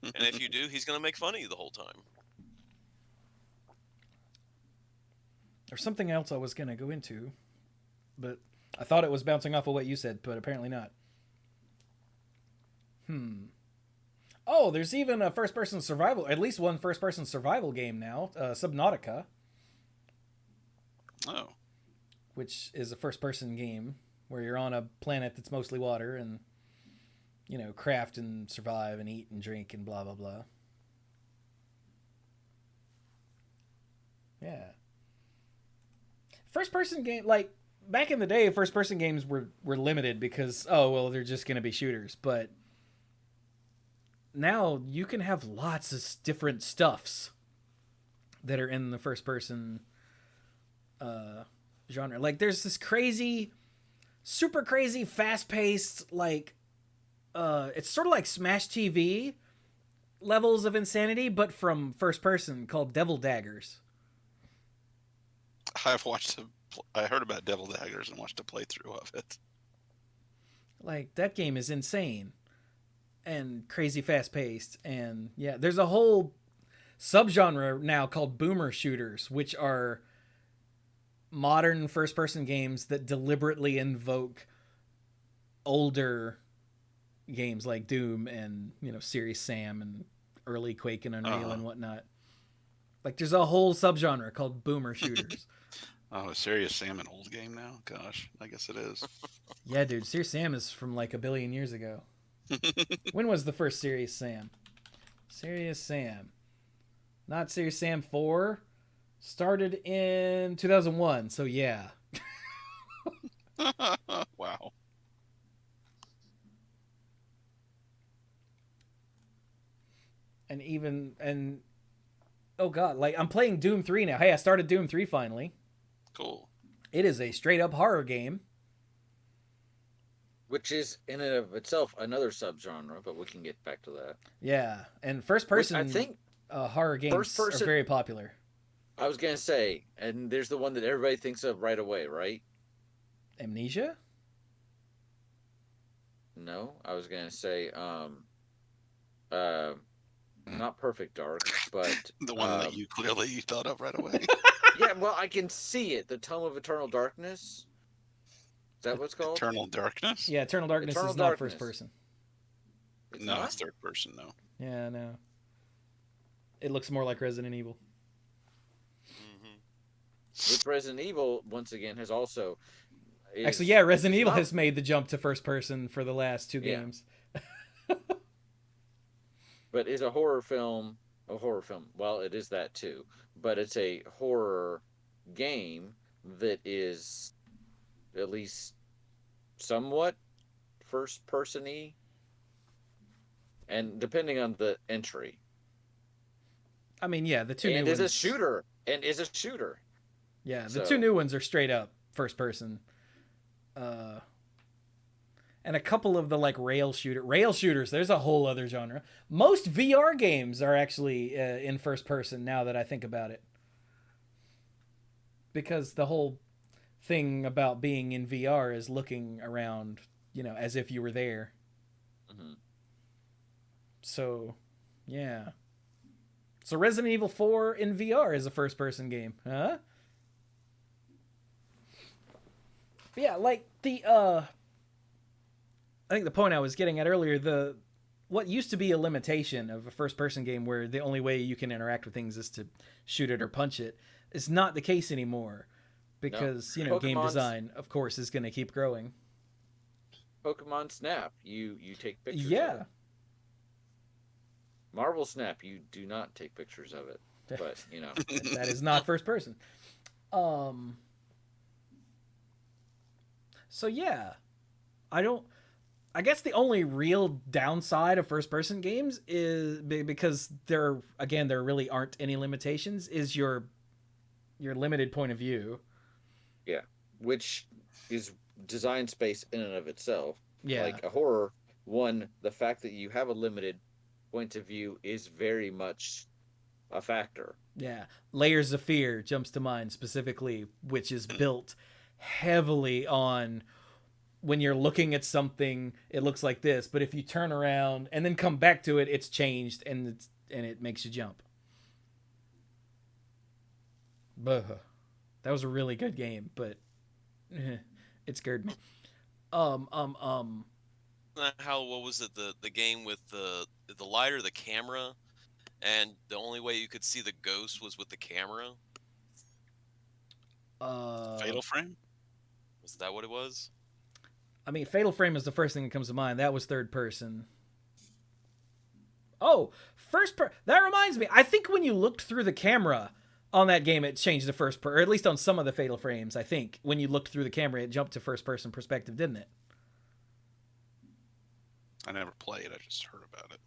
And if you do, he's going to make fun of you the whole time. There's something else I was going to go into, but I thought it was bouncing off of what you said, but apparently not. Oh, there's even a first-person survival, at least one first-person survival game now, Subnautica. Oh. Which is a first-person game where you're on a planet that's mostly water and, you know, craft and survive and eat and drink and blah, blah, blah. Yeah. First-person game, like, back in the day, first-person games were limited because, oh, well, they're just going to be shooters, but now you can have lots of different stuffs that are in the first person genre. Like, there's this crazy, super crazy, fast paced, like, it's sort of like Smash TV levels of insanity, but from first person, called Devil Daggers. I heard about Devil Daggers and watched a playthrough of it. Like, that game is insane and crazy fast paced. And yeah, there's a whole subgenre now called boomer shooters, which are modern first person games that deliberately invoke older games like Doom and, you know, Serious Sam and early Quake and Unreal and whatnot. Like, there's a whole subgenre called boomer shooters. Oh, Serious Sam, an old game now? Gosh, I guess it is. Yeah, dude, Serious Sam is from like a billion years ago. When was the first Serious Sam? Serious Sam. Not Serious Sam 4. Started in 2001, so yeah. Wow. And oh god, like, I'm playing Doom 3 now. Hey, I started Doom 3 finally. Cool. It is a straight up horror game. Which is in and of itself another subgenre, but we can get back to that. Yeah, and first person I think horror games are very popular. I was gonna say, and there's the one that everybody thinks of right away, right? Amnesia? No, I was gonna say, not Perfect Dark, but the one that you clearly thought of right away. Yeah, well, I can see it. The Tome of Eternal Darkness. Is that what it's called? Eternal Darkness? Yeah, Eternal Darkness is not first person. No, it's third person, though. Yeah, no. It looks more like Resident Evil. Which Resident Evil, once again, has also... Actually, yeah, Resident Evil has made the jump to first person for the last two games. But is a horror film A horror film. Well, it is that too, but it's a horror game that is at least somewhat first person-y, and depending on the entry, I mean, yeah, the two new and is a ones. shooter, and is a shooter. Yeah, the two So new ones are straight up first person. And a couple of the like rail shooters. There's a whole other genre. Most VR games are actually in first person. Now that I think about it, because the whole thing about being in VR is looking around, as if you were there. mhm. So, yeah. So Resident Evil 4 in VR is a first person game, huh? But yeah, like I think the point I was getting at earlier, what used to be a limitation of a first person game where the only way you can interact with things is to shoot it or punch it is not the case anymore, No, because game Pokemon's design of course is going to keep growing. Pokemon Snap. You take pictures of it. Yeah. Marvel Snap. You do not take pictures of it, but That is not first person. Um so yeah, I guess the only real downside of first person games is because there really aren't any limitations, is your limited point of view. yeah, which is design space in and of itself. Yeah. Like a horror one, the fact that you have a limited point of view is very much a factor. Yeah. Layers of Fear jumps to mind specifically, which is built heavily on when you're looking at something, it looks like this, but if you turn around and then come back to it, it's changed and it makes you jump. Buh. That was a really good game, but it scared me. How what was it, the game with the light or the camera, and the only way you could see the ghost was with the camera? Fatal Frame? Was that what it was? I mean, Fatal Frame is the first thing that comes to mind. That was third person. Oh, that reminds me. I think when you looked through the camera on that game, it changed to or at least on some of the Fatal Frames. I think when you looked through the camera, it jumped to first person perspective, didn't it? I never played. I just heard about it.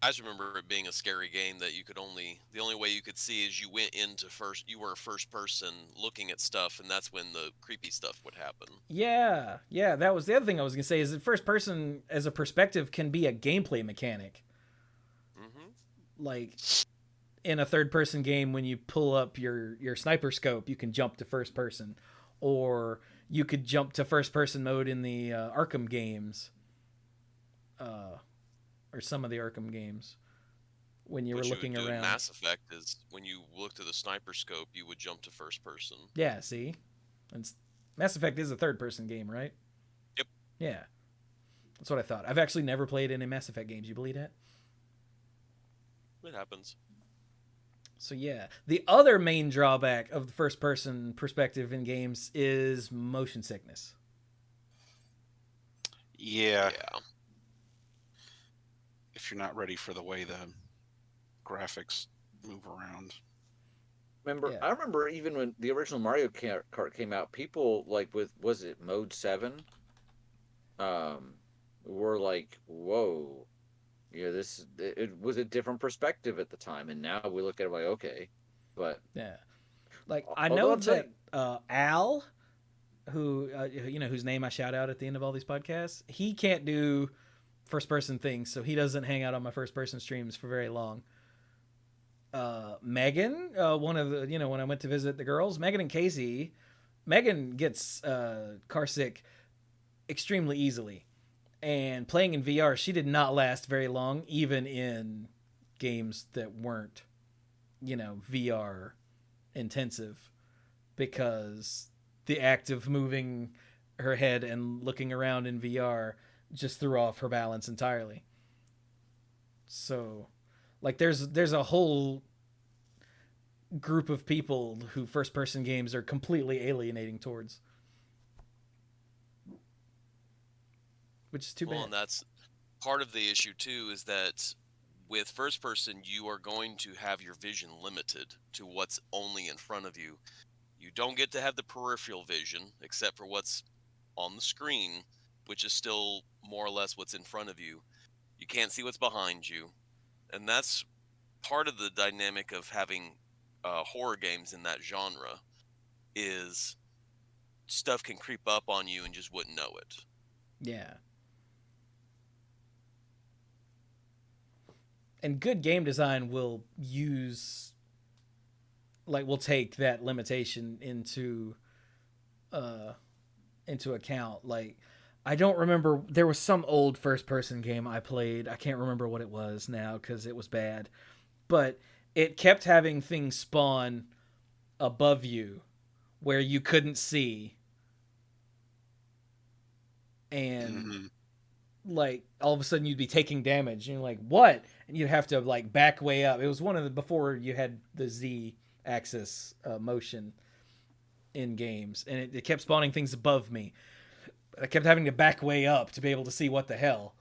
I just remember it being a scary game that the only way you could see is you were first person looking at stuff, and that's when the creepy stuff would happen. Yeah, that was the other thing I was gonna say, is that first person as a perspective can be a gameplay mechanic. Mm-hmm. Like in a third person game, when you pull up your sniper scope, you can jump to first person, or you could jump to first person mode in the Arkham games. Or some of the Arkham games, when you were looking around. Mass Effect is when you looked at the sniper scope, you would jump to first person. Yeah, see? And Mass Effect is a third person game, right? Yep. Yeah. That's what I thought. I've actually never played any Mass Effect games. You believe that? It happens. So yeah. The other main drawback of the first person perspective in games is motion sickness. Yeah. If you're not ready for the way the graphics move around. I remember even when the original Mario Kart came out, people was it Mode 7? Were like, whoa. Yeah, it was a different perspective at the time, and now we look at it like, okay. But yeah. Like I know that Al, who whose name I shout out at the end of all these podcasts, he can't do first person things, so he doesn't hang out on my first person streams for very long. Megan, one of the when I went to visit the girls, Megan and Casey, Megan gets car sick extremely easily, and playing in VR, she did not last very long, even in games that weren't VR intensive, because the act of moving her head and looking around in VR just threw off her balance entirely. So, like, there's a whole group of people who first person games are completely alienating towards, which is too bad. And that's part of the issue too, is that with first person, you are going to have your vision limited to what's only in front of you. You don't get to have the peripheral vision, except for what's on the screen, which is still more or less what's in front of you. You can't see what's behind you. And that's part of the dynamic of having horror games in that genre, is stuff can creep up on you and just wouldn't know it. Yeah. And good game design will take that limitation into account. Like, I don't remember, there was some old first person game I played. I can't remember what it was now because it was bad. But it kept having things spawn above you where you couldn't see. And like all of a sudden you'd be taking damage and you're like, what? And you'd have to like back way up. It was one of the, before you had the Z axis motion in games, and it kept spawning things above me. I kept having to back way up to be able to see what the hell.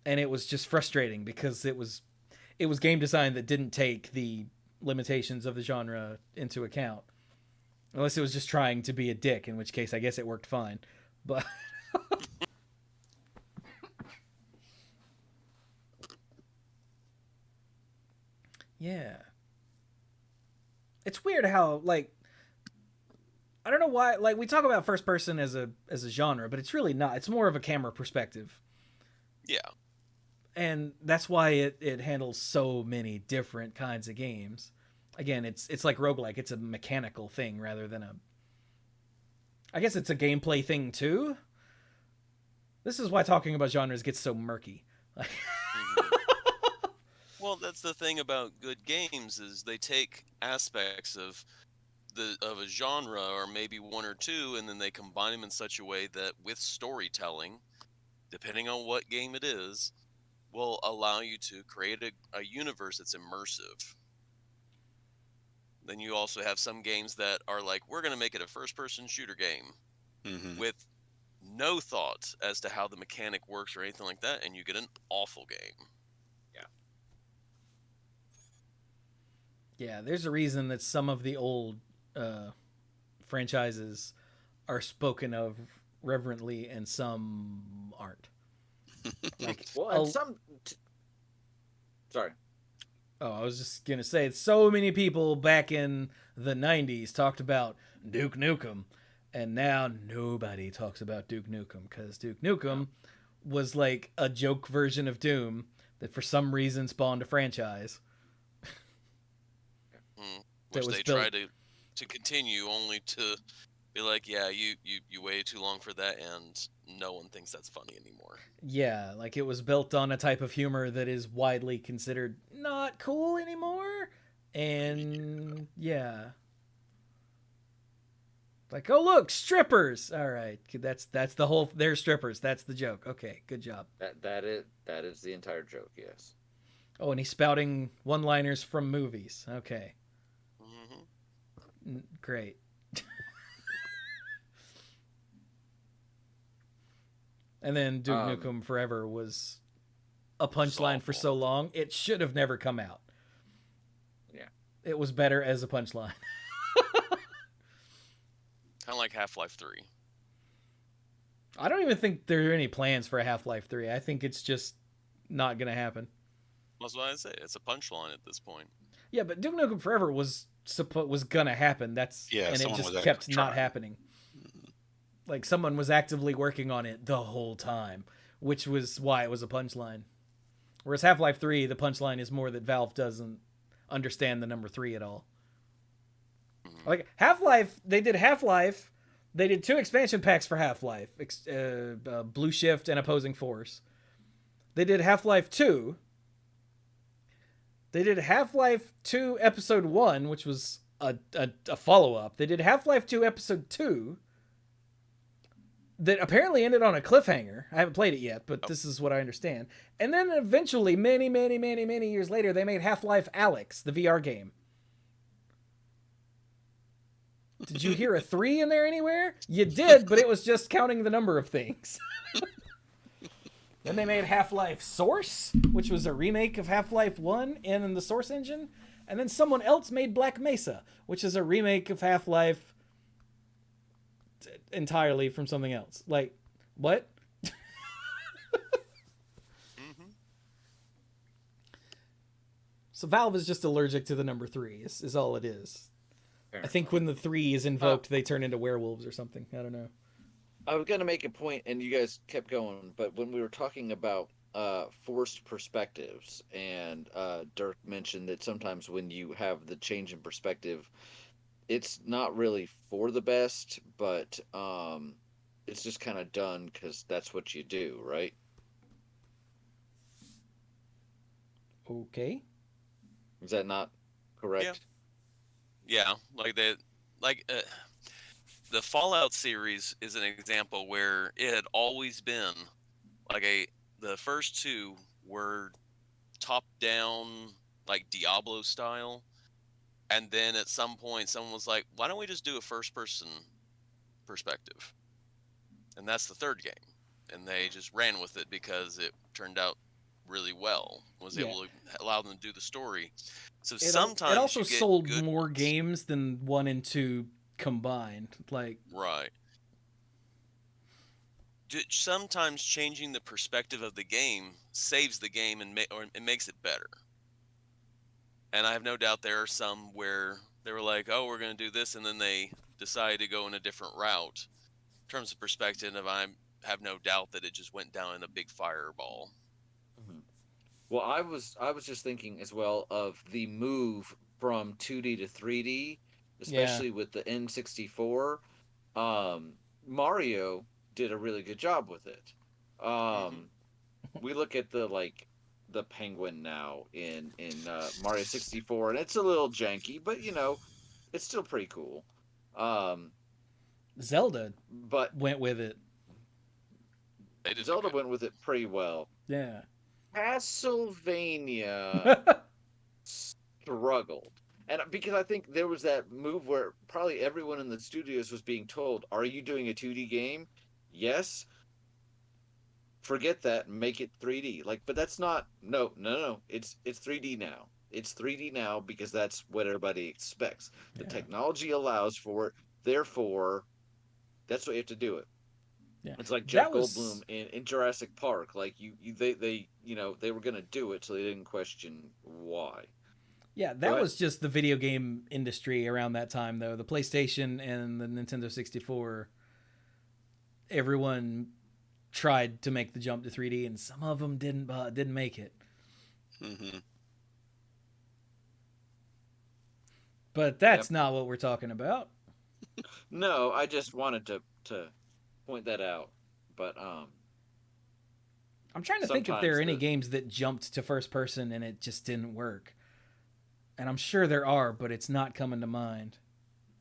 And it was just frustrating because it was game design that didn't take the limitations of the genre into account. Unless it was just trying to be a dick, in which case I guess it worked fine. But yeah. It's weird how, like, I don't know why, like, we talk about first person as a genre, but it's really not. It's more of a camera perspective. Yeah. And that's why it handles so many different kinds of games. Again, it's like roguelike. It's a mechanical thing rather than a... I guess it's a gameplay thing, too. This is why talking about genres gets so murky. Well, that's the thing about good games, is they take aspects of a genre, or maybe one or two, and then they combine them in such a way that with storytelling, depending on what game it is, will allow you to create a universe that's immersive. Then you also have some games that are like, we're going to make it a first-person shooter game with no thought as to how the mechanic works or anything like that, and you get an awful game. Yeah, there's a reason that some of the old franchises are spoken of reverently and some aren't. Like, well, and some... Sorry. Oh, I was just going to say, so many people back in the 90s talked about Duke Nukem, and now nobody talks about Duke Nukem, because Duke Nukem was like a joke version of Doom that for some reason spawned a franchise. Which they try to continue, only to be like, yeah, you waited too long for that, and no one thinks that's funny anymore. Yeah, like it was built on a type of humor that is widely considered not cool anymore. And yeah. Like, oh look, strippers. All right, that's the whole. They're strippers. That's the joke. Okay, good job. That is the entire joke. Yes. Oh, and he's spouting one-liners from movies. Okay. Great. And then Duke Nukem Forever was a punchline for so long, it should have never come out. Yeah. It was better as a punchline. Kind of like Half-Life 3. I don't even think there are any plans for a Half-Life 3. I think it's just not going to happen. That's what I say. It's a punchline at this point. Yeah, but Duke Nukem Forever was going to happen. And it just kept not happening. Like, someone was actively working on it the whole time, which was why it was a punchline. Whereas Half-Life 3, the punchline is more that Valve doesn't understand the number 3 at all. Like, Half-Life, they did 2 expansion packs for Half-Life, Blue Shift and Opposing Force. They did Half-Life 2. They did Half-Life 2 Episode 1, which was a follow-up. They did Half-Life 2 Episode 2, that apparently ended on a cliffhanger. I haven't played it yet, but this is what I understand. And then eventually, many, many, many, many years later, they made Half-Life Alyx, the VR game. Did you hear a 3 in there anywhere? You did, but it was just counting the number of things. Then they made Half-Life Source, which was a remake of Half-Life 1 in the Source engine. And then someone else made Black Mesa, which is a remake of Half-Life entirely from something else. Like, what? Mm-hmm. So Valve is just allergic to the number 3, is all it is. I think when the 3 is invoked, they turn into werewolves or something. I don't know. I was going to make a point, and you guys kept going, but when we were talking about forced perspectives, and Dirk mentioned that sometimes when you have the change in perspective, it's not really for the best, but it's just kind of done because that's what you do, right? Okay. Is that not correct? Yeah, like that, like the Fallout series is an example where it had always been like the first two were top down, like Diablo style, and then at some point someone was like, why don't we just do a first person perspective? And that's the third game, and they just ran with it because it turned out really well, was Yeah. able to allow them to do the story. So It sometimes also you get sold good more ones. games than 1 and 2 combined. Like, Right. Sometimes changing the perspective of the game saves the game or it makes it better. And I have no doubt there are some where they were like, "Oh, we're going to do this," and then they decided to go in a different route. In terms of perspective, I have no doubt that it just went down in a big fireball. Mhm. Well, I was just thinking as well of the move from 2D to 3D, yeah. especially with the N64. Mario did a really good job with it. Hmm. We look at the penguin now in Mario 64, and it's a little janky, but it's still pretty cool. Um, Zelda but went with it. They did a Zelda good. went with it pretty well. Yeah. Castlevania struggled. And because I think there was that move where probably everyone in the studios was being told, "Are you doing a 2D game?" Yes. Forget that and make it 3D. Like, but that's not no, no, no. It's 3D now. It's 3D now because that's what everybody expects. The Yeah. technology allows for it. Therefore, that's what you have to do it. Yeah. It's like Jeff That was Goldblum in Jurassic Park. Like they they were gonna do it, so they didn't question why. Yeah, Go that ahead. was just the video game industry around that time though. The PlayStation and the Nintendo 64, everyone tried to make the jump to 3D and some of them didn't make it. Hmm. But Yep. that's not what we're talking about. No, I just wanted to point that out. But I'm trying to think if there sometimes are any the games that jumped to first person and it just didn't work. And I'm sure there are, but it's not coming to mind.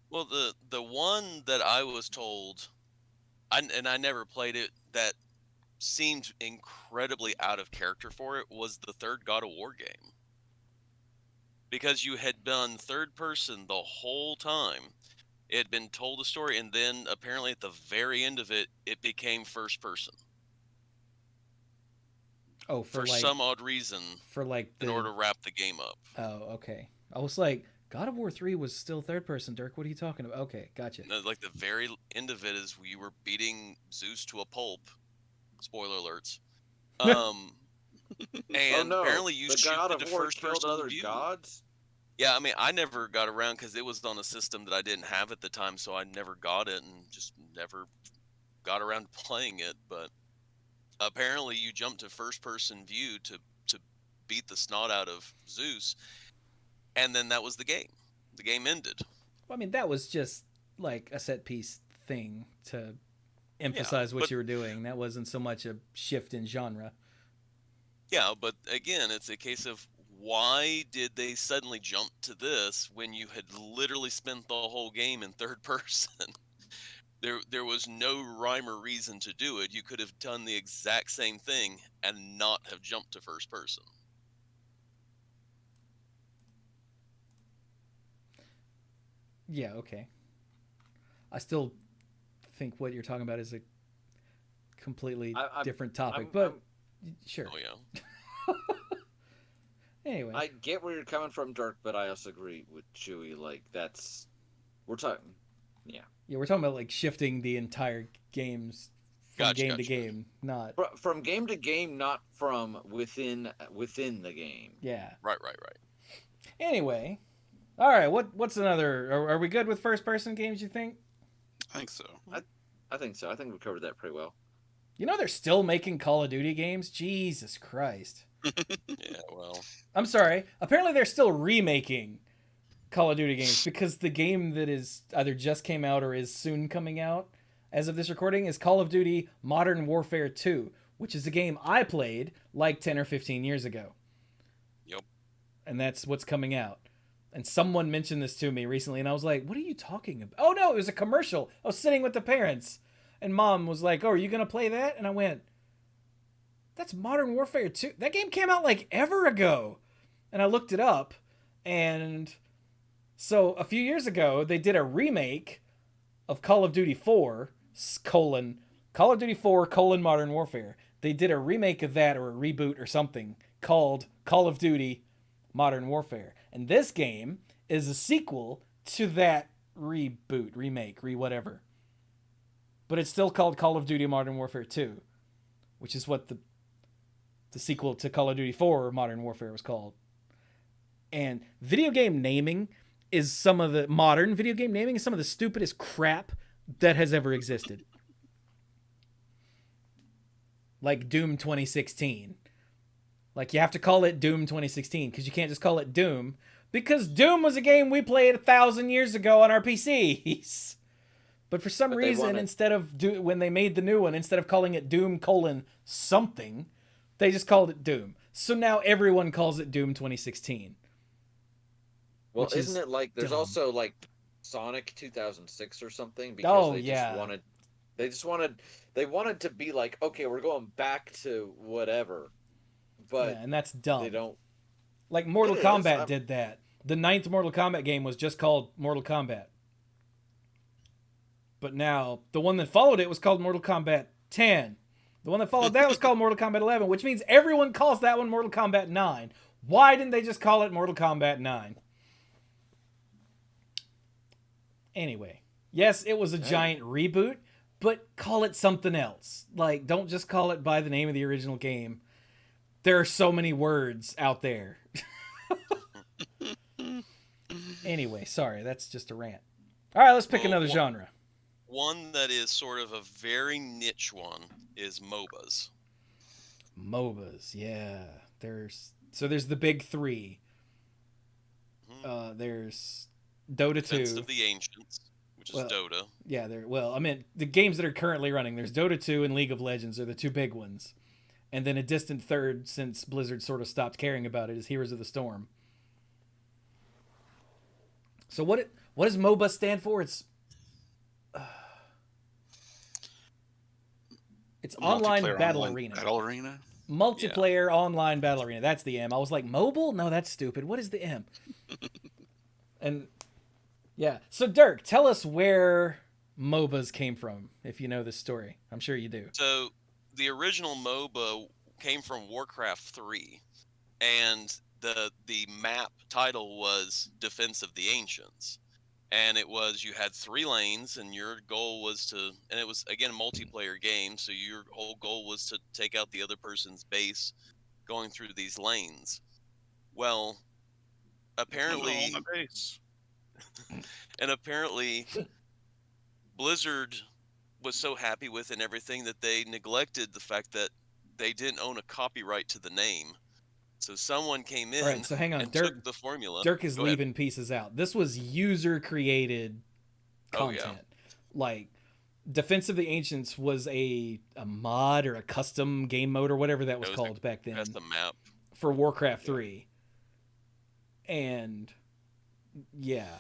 Well, the one that I was told, and I never played it, that seemed incredibly out of character for it was the third God of War game. Because you had done third person the whole time. It had been told a story, and then apparently at the very end of it, it became first person. Oh, For some odd reason, for like in order to wrap the game up. Oh, okay. I was like, God of War 3 was still third person, Dirk. What are you talking about? Okay, gotcha. Like the very end of it is you were beating Zeus to a pulp. Spoiler alerts. oh And no, apparently you the shoot God of into War first killed person other view. gods. Yeah, I mean, I never got around because it was on a system that I didn't have at the time, so I never got it and just never got around to playing it. But apparently, you jump to first-person view to beat the snot out of Zeus, and then that was the game. The game ended. Well, I mean, that was just like a set piece thing to Yeah, emphasize what but you were doing. That wasn't so much a shift in genre. yeah, but again, it's a case of why did they suddenly jump to this when you had literally spent the whole game in third person? There was no rhyme or reason to do it. You could have done the exact same thing and not have jumped to first person. Yeah, okay. I still think what you're talking about is a completely I'm different topic, I'm but Sure. Oh yeah. Anyway. I get where you're coming from, Dirk, but I also agree with Chewy. Like, we're talking. Yeah. Yeah, we're talking about like shifting the entire games from game to Gotcha. game, not. From game to game, not from within the game. Yeah. Right. Anyway. All right. What's another? Are we good with first person games? You think? I think so. I think so. I think we covered that pretty well. You know they're still making Call of Duty games. Jesus Christ. Yeah. Well. I'm sorry. Apparently they're still remaking Call of Duty games because the game that is either just came out or is soon coming out as of this recording is Call of Duty Modern Warfare 2, which is a game I played like 10 or 15 years ago. Yep. And that's what's coming out. And someone mentioned this to me recently, and I was like, what are you talking about? Oh, no, it was a commercial. I was sitting with the parents, and Mom was like, oh, are you going to play that? And I went, that's Modern Warfare 2. That game came out like ever ago. And I looked it up, and so a few years ago, they did a remake of Call of Duty 4, Call of Duty 4, Modern Warfare. They did a remake of that, or a reboot or something, called Call of Duty Modern Warfare. And this game is a sequel to that reboot, remake, whatever. But it's still called Call of Duty Modern Warfare 2, which is what the sequel to Call of Duty 4 Modern Warfare was called. And video game naming is some of the modern video game naming is some of the stupidest crap that has ever existed. Like Doom 2016. Like, you have to call it Doom 2016 because you can't just call it Doom, because Doom was a game we played 1,000 years ago on our PCs. But for some reason, instead of when they made the new one, instead of calling it Doom something, they just called it Doom. So now everyone calls it Doom 2016. Well, isn't it like there's dumb. also like Sonic 2006 or something? Because they wanted to be like, okay, we're going back to whatever. But yeah, and that's dumb. They don't. Like Mortal Kombat did that. The 9th Mortal Kombat game was just called Mortal Kombat. But now the one that followed it was called Mortal Kombat 10. The one that followed that was called Mortal Kombat 11, which means everyone calls that one Mortal Kombat 9. Why didn't they just call it Mortal Kombat 9? Anyway, yes, it was a giant reboot, but call it something else. Like, don't just call it by the name of the original game. There are so many words out there. Anyway, sorry, that's just a rant. All right, let's pick another genre. One that is sort of a very niche one is MOBAs. MOBAs, yeah. There's the big three. Mm-hmm. There's Dota 2. Defense of the Ancients, which is Dota. Yeah, I mean, the games that are currently running, there's Dota 2 and League of Legends are the two big ones. And then a distant third, since Blizzard sort of stopped caring about it, is Heroes of the Storm. So what does MOBA stand for? It's online battle arena. Battle arena? Multiplayer online battle arena. That's the M. I was like, mobile? No, that's stupid. What is the M? And yeah. So Dirk, tell us where MOBAs came from, if you know this story. I'm sure you do. So the original MOBA came from Warcraft 3, and the map title was Defense of the Ancients. And it was, you had 3 lanes, and your goal was to, and it was, again, a multiplayer game, so your whole goal was to take out the other person's base going through these lanes. Well, apparently, and apparently Blizzard was so happy with and everything that they neglected the fact that they didn't own a copyright to the name. So someone came in. All right, so hang on. And Dirk, took the formula. Dirk is leaving pieces out. This was user-created content. Oh, yeah. Like, Defense of the Ancients was a mod or a custom game mode or whatever that was called back then. That's the map. For Warcraft 3. And, yeah.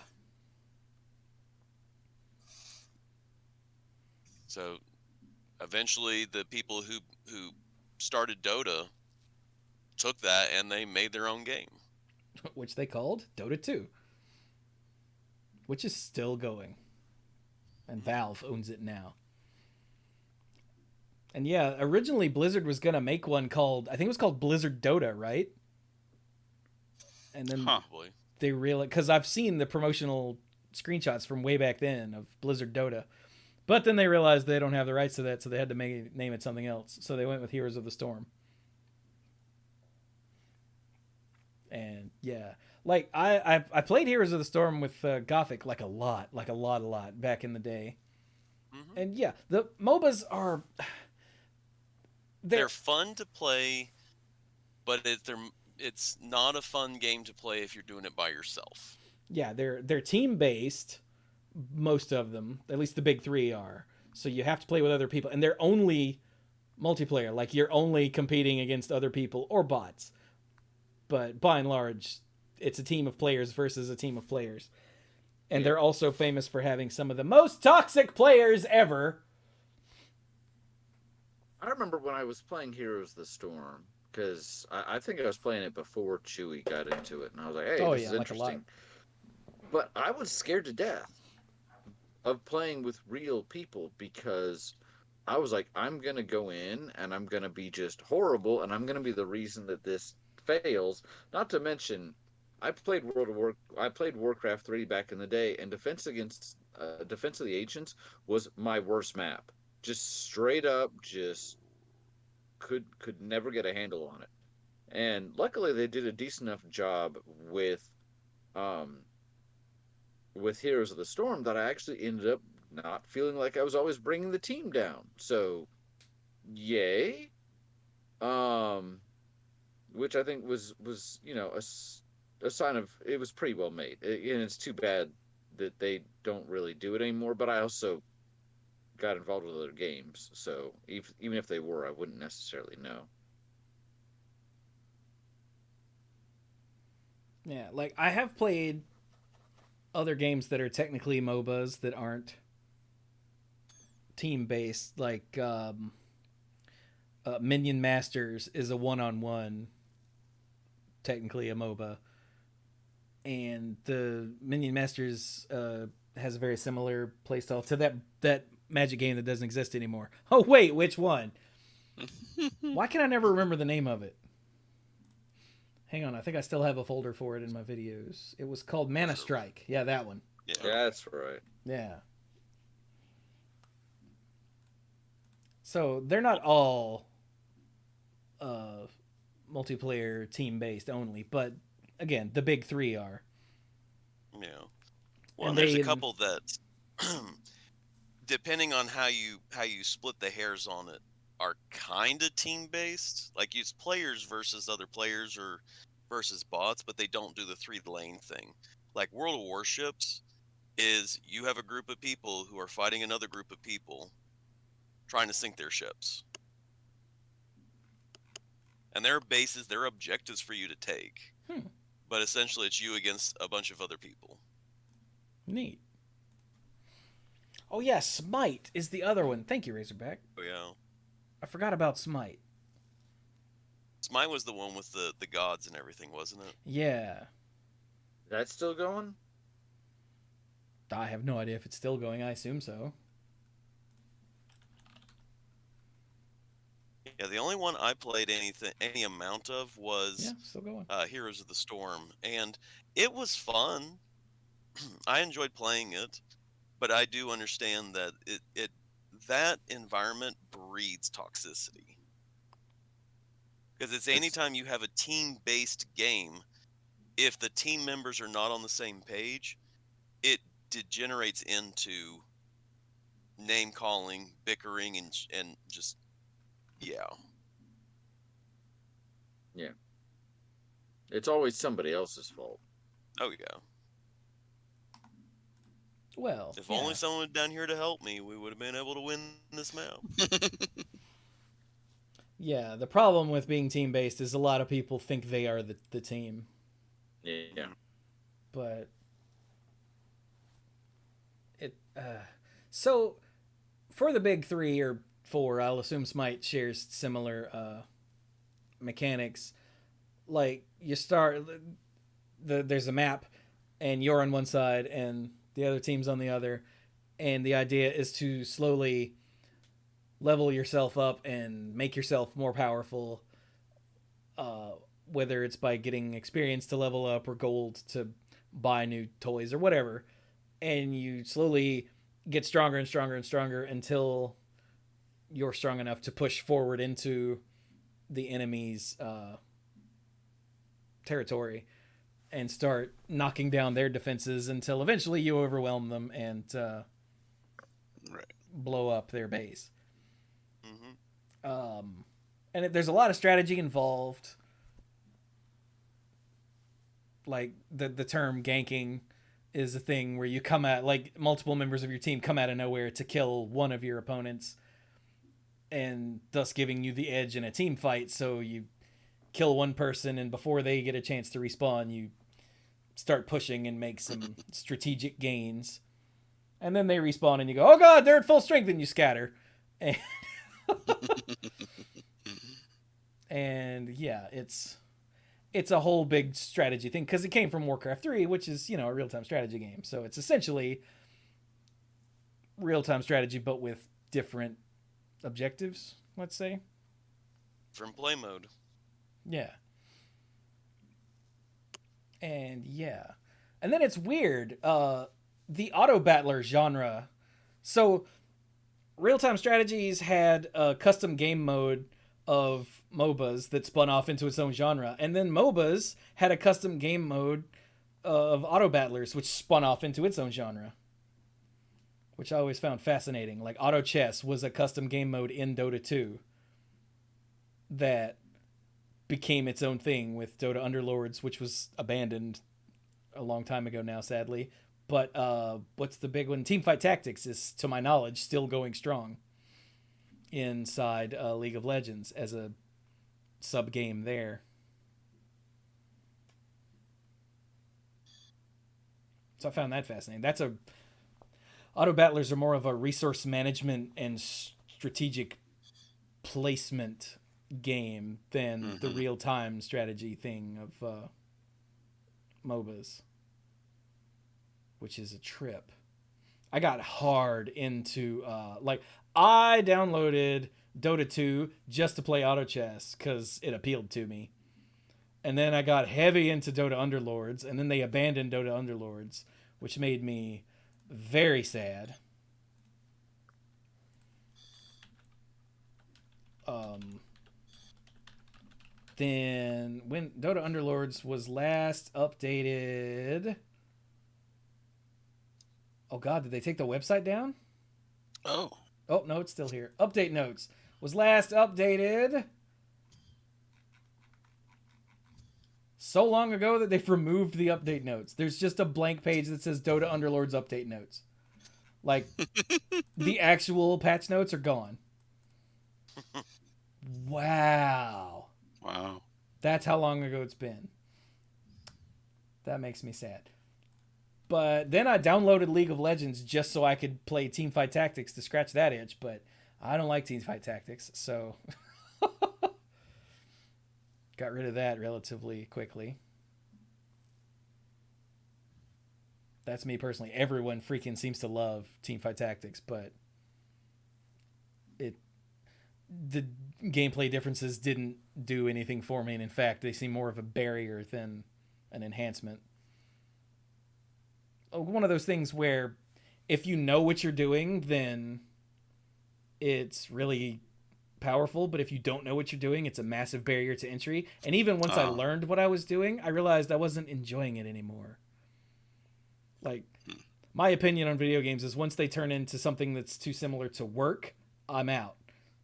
So, eventually, the people who started Dota took that and they made their own game, which they called Dota 2, which is still going, and Valve owns it now. And yeah, originally Blizzard was gonna make one called, I think it was called Blizzard Dota, right? And then Huh. Boy. they realized, because I've seen the promotional screenshots from way back then of Blizzard Dota, but then they realized they don't have the rights to that, so they had to name it something else. So they went with Heroes of the Storm. And yeah, like I played Heroes of the Storm with Gothic like a lot back in the day. Hmm. And yeah, the MOBAs are They're fun to play, but it's not a fun game to play if you're doing it by yourself. yeah, they're team based. Most of them, at least the big three, are. So you have to play with other people, and they're only multiplayer. Like you're only competing against other people or bots. But by and large, it's a team of players versus a team of players. And they're also famous for having some of the most toxic players ever. I remember when I was playing Heroes of the Storm, because I think I was playing it before Chewy got into it, and I was like, hey, Oh, this yeah, is like a lot. interesting. But I was scared to death of playing with real people because I was like, I'm going to go in and I'm going to be just horrible, and I'm going to be the reason that this fails. Not to mention, I played Warcraft 3 back in the day, and Defense of the Ancients was my worst map. Just straight up, just could never get a handle on it. And luckily, they did a decent enough job um, with Heroes of the Storm that I actually ended up not feeling like I was always bringing the team down. So, yay. Um, which I think was a sign of it was pretty well made. And it's too bad that they don't really do it anymore. But I also got involved with other games, so even if they were, I wouldn't necessarily know. Yeah, like I have played other games that are technically MOBAs that aren't team based. Like Minion Masters is a one-on-one, technically a MOBA, and the Minion Masters has a very similar playstyle to that Magic game that doesn't exist anymore. Oh wait, which one? Why can I never remember the name of it? Hang on, I think I still have a folder for it in my videos. It was called Mana Strike. Yeah, that one. Yeah. That's right. Yeah. So they're not all multiplayer team based only, but again, the big three are. Yeah. Well, And there's they- a couple that, depending on how you split the hairs on it, are kind of team based. Like it's players versus other players or versus bots, but they don't do the 3 lane thing. Like World of Warships is you have a group of people who are fighting another group of people trying to sink their ships. And their bases, their objectives for you to take. But essentially it's you against a bunch of other people. Neat. Oh yeah, Smite is the other one. Thank you, Razorback. Oh yeah. I forgot about Smite. Smite was the one with the gods and everything, wasn't it? Yeah. That's still going? I have no idea if it's still going. I assume so. Yeah, the only one I played any amount of was Yeah, still going. Heroes of the Storm, and it was fun. I enjoyed playing it, but I do understand that that environment breeds toxicity. Because it's anytime you have a team-based game, if the team members are not on the same page, it degenerates into name calling, bickering, and just yeah. Yeah. It's always somebody else's fault. Oh yeah. Well, If yeah. only someone was down here to help me, we would have been able to win this map. Yeah, the problem with being team based is a lot of people think they are the team. Yeah. But it so for the big 3 or 4, I'll assume Smite shares similar mechanics. Like you start there's a map and you're on one side and the other team's on the other, and the idea is to slowly level yourself up and make yourself more powerful, whether it's by getting experience to level up or gold to buy new toys or whatever. And you slowly get stronger and stronger and stronger until you're strong enough to push forward into the enemy's territory and start knocking down their defenses until eventually you overwhelm them and Right. blow up their base. Mm-hmm. And there's a lot of strategy involved. Like the term ganking is a thing where you come at, like, multiple members of your team come out of nowhere to kill one of your opponents, and thus giving you the edge in a team fight. So you kill one person, and before they get a chance to respawn, you start pushing and make some strategic gains. And then they respawn, and you go, oh god, they're at full strength, and you scatter. And, and yeah, it's a whole big strategy thing, because it came from Warcraft 3, which is, you know, a real-time strategy game. So it's essentially real-time strategy, but with different objectives, let's say. From play mode. Yeah. And yeah. And then it's weird. The auto-battler genre. So real-time strategies had a custom game mode of MOBAs that spun off into its own genre. And then MOBAs had a custom game mode of auto-battlers, which spun off into its own genre, which I always found fascinating. Like, Auto Chess was a custom game mode in Dota 2 that became its own thing with Dota Underlords, which was abandoned a long time ago now, sadly. But what's the big one? Teamfight Tactics is, to my knowledge, still going strong inside League of Legends as a sub-game there. So I found that fascinating. Auto battlers are more of a resource management and strategic placement game than the real-time strategy thing of MOBAs, which is a trip. I got hard into I downloaded Dota 2 just to play auto chess because it appealed to me. And then I got heavy into Dota Underlords, and then they abandoned Dota Underlords, which made me very sad. Then when Dota Underlords was last updated... Oh god, did they take the website down? Oh. Oh, no, it's still here. Update notes. Was last updated so long ago that they've removed the update notes. There's just a blank page that says Dota Underlords update notes. Like, the actual patch notes are gone. Wow. Wow. That's how long ago it's been. That makes me sad. But then I downloaded League of Legends just so I could play Teamfight Tactics to scratch that itch, but I don't like Teamfight Tactics, so got rid of that relatively quickly. That's me personally. Everyone freaking seems to love Teamfight Tactics, but the gameplay differences didn't do anything for me, and in fact, they seem more of a barrier than an enhancement. One of those things where if you know what you're doing, then it's really powerful. But if you don't know what you're doing, it's a massive barrier to entry. And even once I learned what I was doing, I realized I wasn't enjoying it anymore. Like, my opinion on video games is once they turn into something that's too similar to work, I'm out.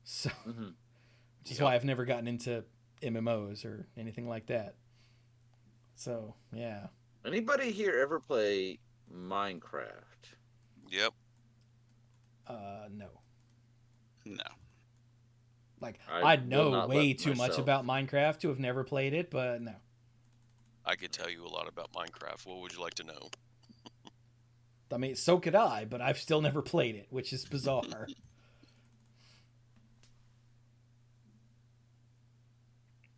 So, which is why I've never gotten into MMOs or anything like that. So, yeah. Anybody here ever play Minecraft? Yep. No. No. Like, I I will know not way let too much myself. about Minecraft to have never played it, but no. I could tell you a lot about Minecraft. What would you like to know? I mean, so could I, but I've still never played it, which is bizarre.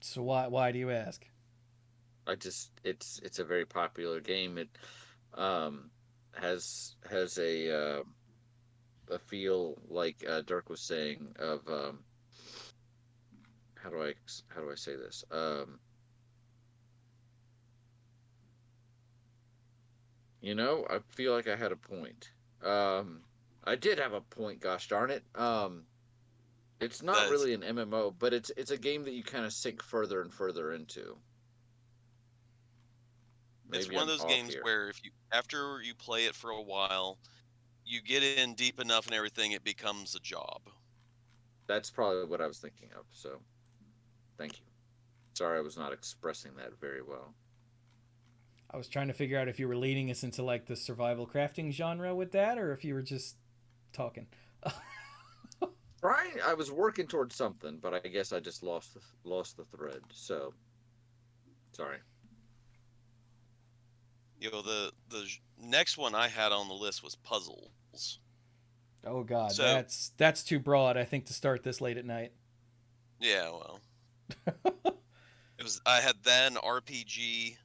So why do you ask? It's a very popular game. It has a a feel like Dirk was saying of how do I say this? I feel like I had a point. I did have a point. Gosh darn it. It's not That's really an MMO, but it's a game that you kind of sink further and further into. it's Maybe one of I'm those off games here. where if you after you play it for a while, you get in deep enough and everything, it becomes a job. That's probably what I was thinking of. So, thank you. Sorry, I was not expressing that very well. I was trying to figure out if you were leading us into like the survival crafting genre with that, or if you were just talking. Trying, I was working towards something, but I guess I just lost the thread. So, sorry. The next one I had on the list was puzzles. Oh God, So that's too broad. I think to start this late at night. yeah, well, I had then RPG,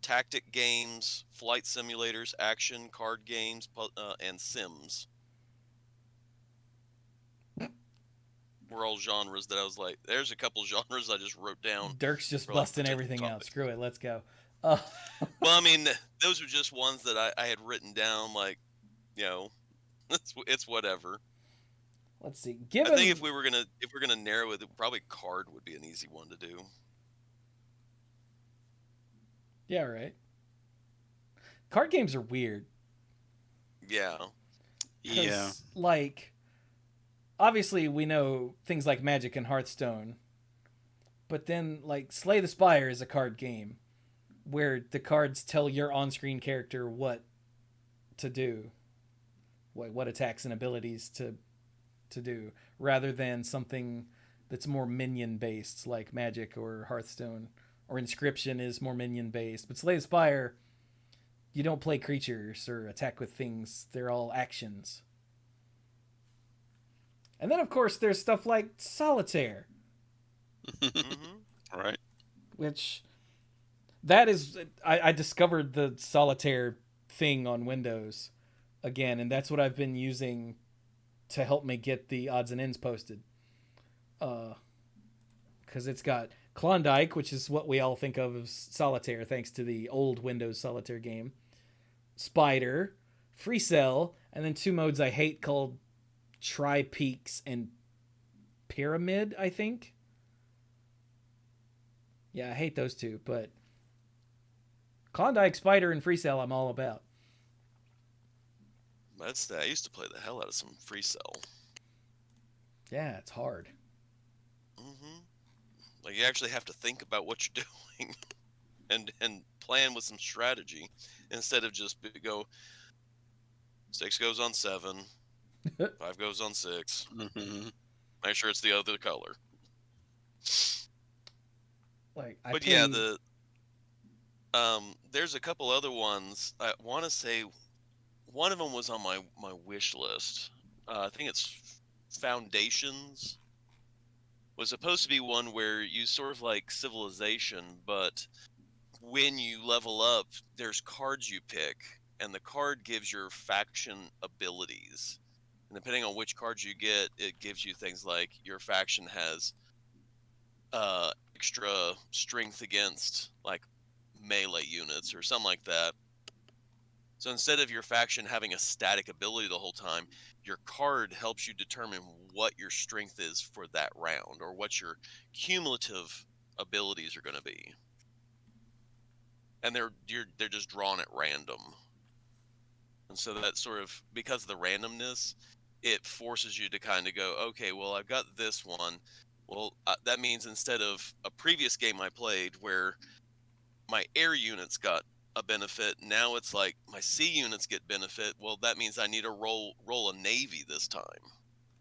tactic games, flight simulators, action card games, and Sims. Were all genres that I was like, there's a couple genres I just wrote down Dirk's just for like busting potential everything out. topics. Screw it, let's go. Uh, Well, I mean, those are just ones that I had written down. Like, you know, it's whatever. let's see. I think if we're gonna narrow it, probably card would be an easy one to do. Yeah, right. Card games are weird. Yeah. Yeah. Like, obviously we know things like Magic and Hearthstone, but then like Slay the Spire is a card game where the cards tell your on-screen character what to do, what attacks and abilities to do, rather than something that's more minion based like Magic or Hearthstone, or Inscription is more minion based. But Slay the Spire, you don't play creatures or attack with things; they're all actions. And then of course there's stuff like Solitaire, Mm-hmm. Right. which that is I discovered the Solitaire thing on Windows again, and that's what I've been using to help me get the odds and ends posted. Because it's got Klondike, which is what we all think of as Solitaire, thanks to the old Windows Solitaire game. Spider, Free Cell, and then two modes I hate called Tri Peaks and Pyramid, I think. Yeah, I hate those two, but Klondike, Spider, and Free Cell I'm all about. I used to play the hell out of some Free Cell. Yeah, it's hard. Mm-hmm. Like you actually have to think about what you're doing, and plan with some strategy instead of just go 6 goes on 7, 5 goes on 6. Mm-hmm. Make sure it's the other color. Like But yeah, there's a couple other ones. I want to say one of them was on my wish list. I think it's Foundations. Was supposed to be one where you sort of like Civilization, but when you level up, there's cards you pick, and the card gives your faction abilities. And depending on which cards you get, it gives you things like your faction has extra strength against like melee units or something like that. So instead of your faction having a static ability the whole time, your card helps you determine what your strength is for that round or what your cumulative abilities are going to be. And they're just drawn at random. And so that sort of, because of the randomness, it forces you to kind of go, okay, well, I've got this one. Well, that means instead of a previous game I played where my air units got a benefit, now it's like my sea units get benefit. Well, that means I need to roll a navy this time.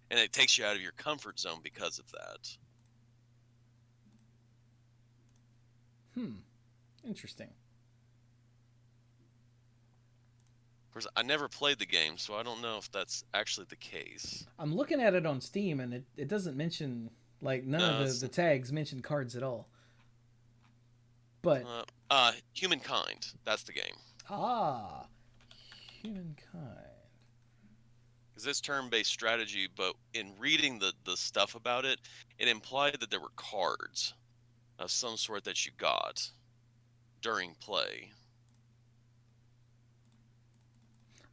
And it takes you out of your comfort zone because of that. Interesting. Of course, I never played the game, so I don't know if that's actually the case. I'm looking at it on Steam, and it doesn't mention, like, none of the tags mention cards at all. But Humankind, that's the game. Humankind. because it's turn-based strategy, but in reading the stuff about it, it implied that there were cards of some sort that you got during play.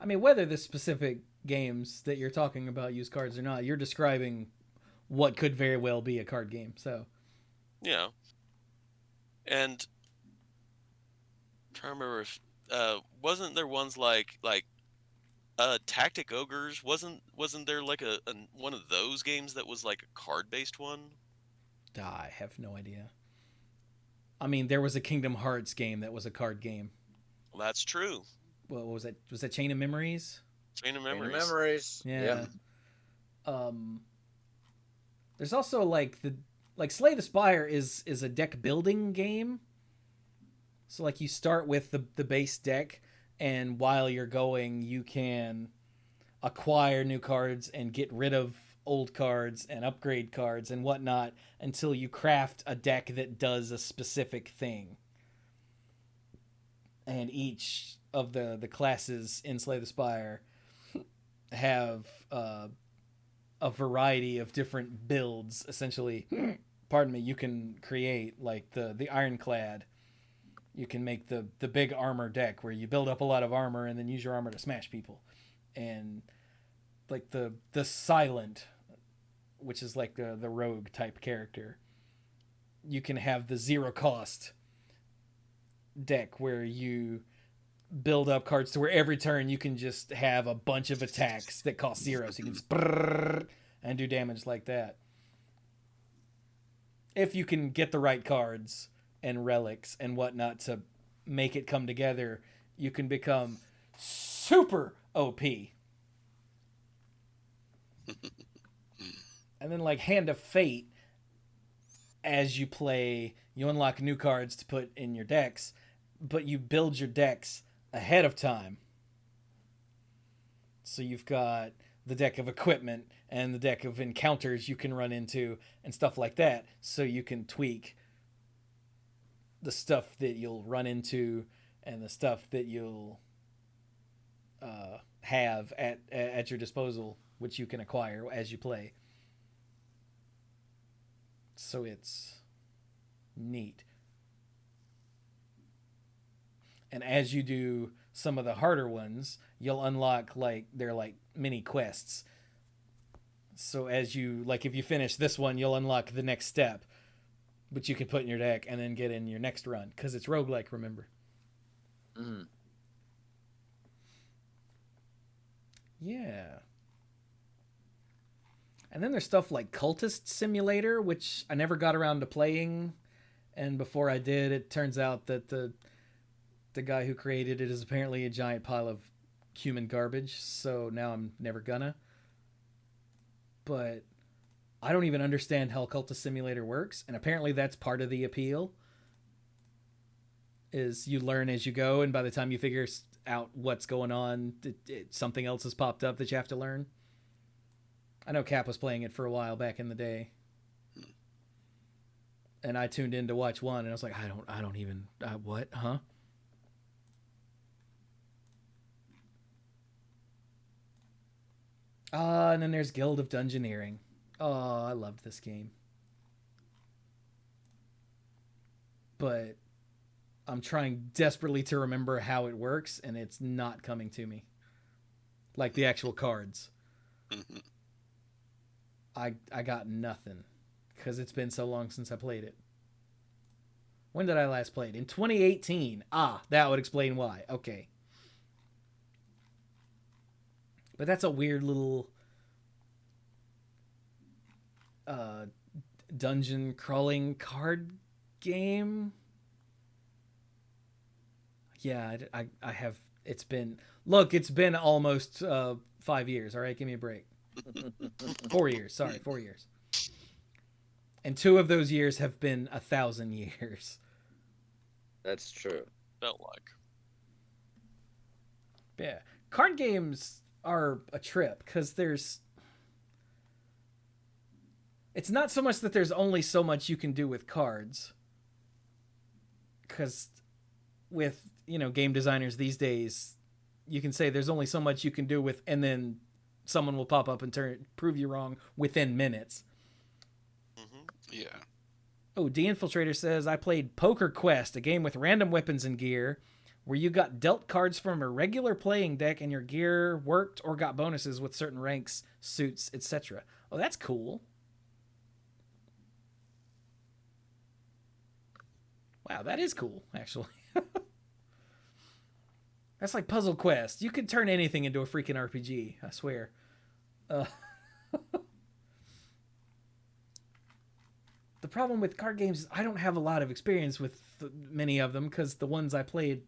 I mean, whether the specific games that you're talking about use cards or not, you're describing what could very well be a card game. So, Yeah. And I'm trying to remember if wasn't there ones like Tactic Ogres? Wasn't there like a one of those games that was like a card-based one? I have no idea. I mean, there was a Kingdom Hearts game that was a card game. Well, that's true. What was that? Was that Chain of Memories? Chain of Chain of Memories. Memories. Yeah. There's also like Slay the Spire is a deck building game. So like you start with the base deck, and while you're going, you can acquire new cards and get rid of old cards and upgrade cards and whatnot until you craft a deck that does a specific thing. And each of the classes in Slay the Spire have a variety of different builds, essentially. Pardon me. You can create like the Ironclad. You can make the big armor deck where you build up a lot of armor and then use your armor to smash people. And like the Silent, which is like the rogue type character. You can have the zero cost deck where you build up cards to where every turn you can just have a bunch of attacks that cost zero, so you can just and do damage like that. If you can get the right cards and relics and whatnot to make it come together, you can become super OP. And then like Hand of Fate, as you play, you unlock new cards to put in your decks, but you build your decks ahead of time. So you've got the deck of equipment and the deck of encounters you can run into and stuff like that, so you can tweak the stuff that you'll run into and the stuff that you'll have at your disposal, which you can acquire as you play. So it's neat. And as you do some of the harder ones, you'll unlock they're like mini quests. So as you if you finish this one, you'll unlock the next step, which you can put in your deck and then get in your next run, because it's roguelike, remember? Mm. Yeah. And then there's stuff like Cultist Simulator, which I never got around to playing. And before I did, it turns out that the guy who created it is apparently a giant pile of human garbage. So now I'm never gonna. But I don't even understand how Cultist Simulator works. And apparently that's part of the appeal. Is you learn as you go. And by the time you figure out what's going on, something else has popped up that you have to learn. I know Cap was playing it for a while back in the day. And I tuned in to watch one, and I was like, I don't even, what, huh? And then there's Guild of Dungeoneering. Oh, I loved this game. But I'm trying desperately to remember how it works, and it's not coming to me. Like the actual cards. I got nothing, because it's been so long since I played it. When did I last play it? In 2018. That would explain why. Okay. But that's a weird little dungeon crawling card game. Yeah, I have. It's been almost 5 years. All right, give me a break. 4 years. Sorry, 4 years. And 2 of those years have been 1,000 years. That's true. Felt like. Yeah. Card games are a trip, because it's not so much that there's only so much you can do with cards. Because with, game designers these days, you can say there's only so much you can do with, and then someone will pop up and prove you wrong within minutes. Mm-hmm. Yeah. Oh, The Infiltrator says, I played Poker Quest, a game with random weapons and gear, where you got dealt cards from a regular playing deck and your gear worked or got bonuses with certain ranks, suits, etc. Oh, that's cool. Wow, that is cool, actually. That's like Puzzle Quest. You could turn anything into a freaking RPG, I swear. The problem with card games is I don't have a lot of experience with many of them because the ones I played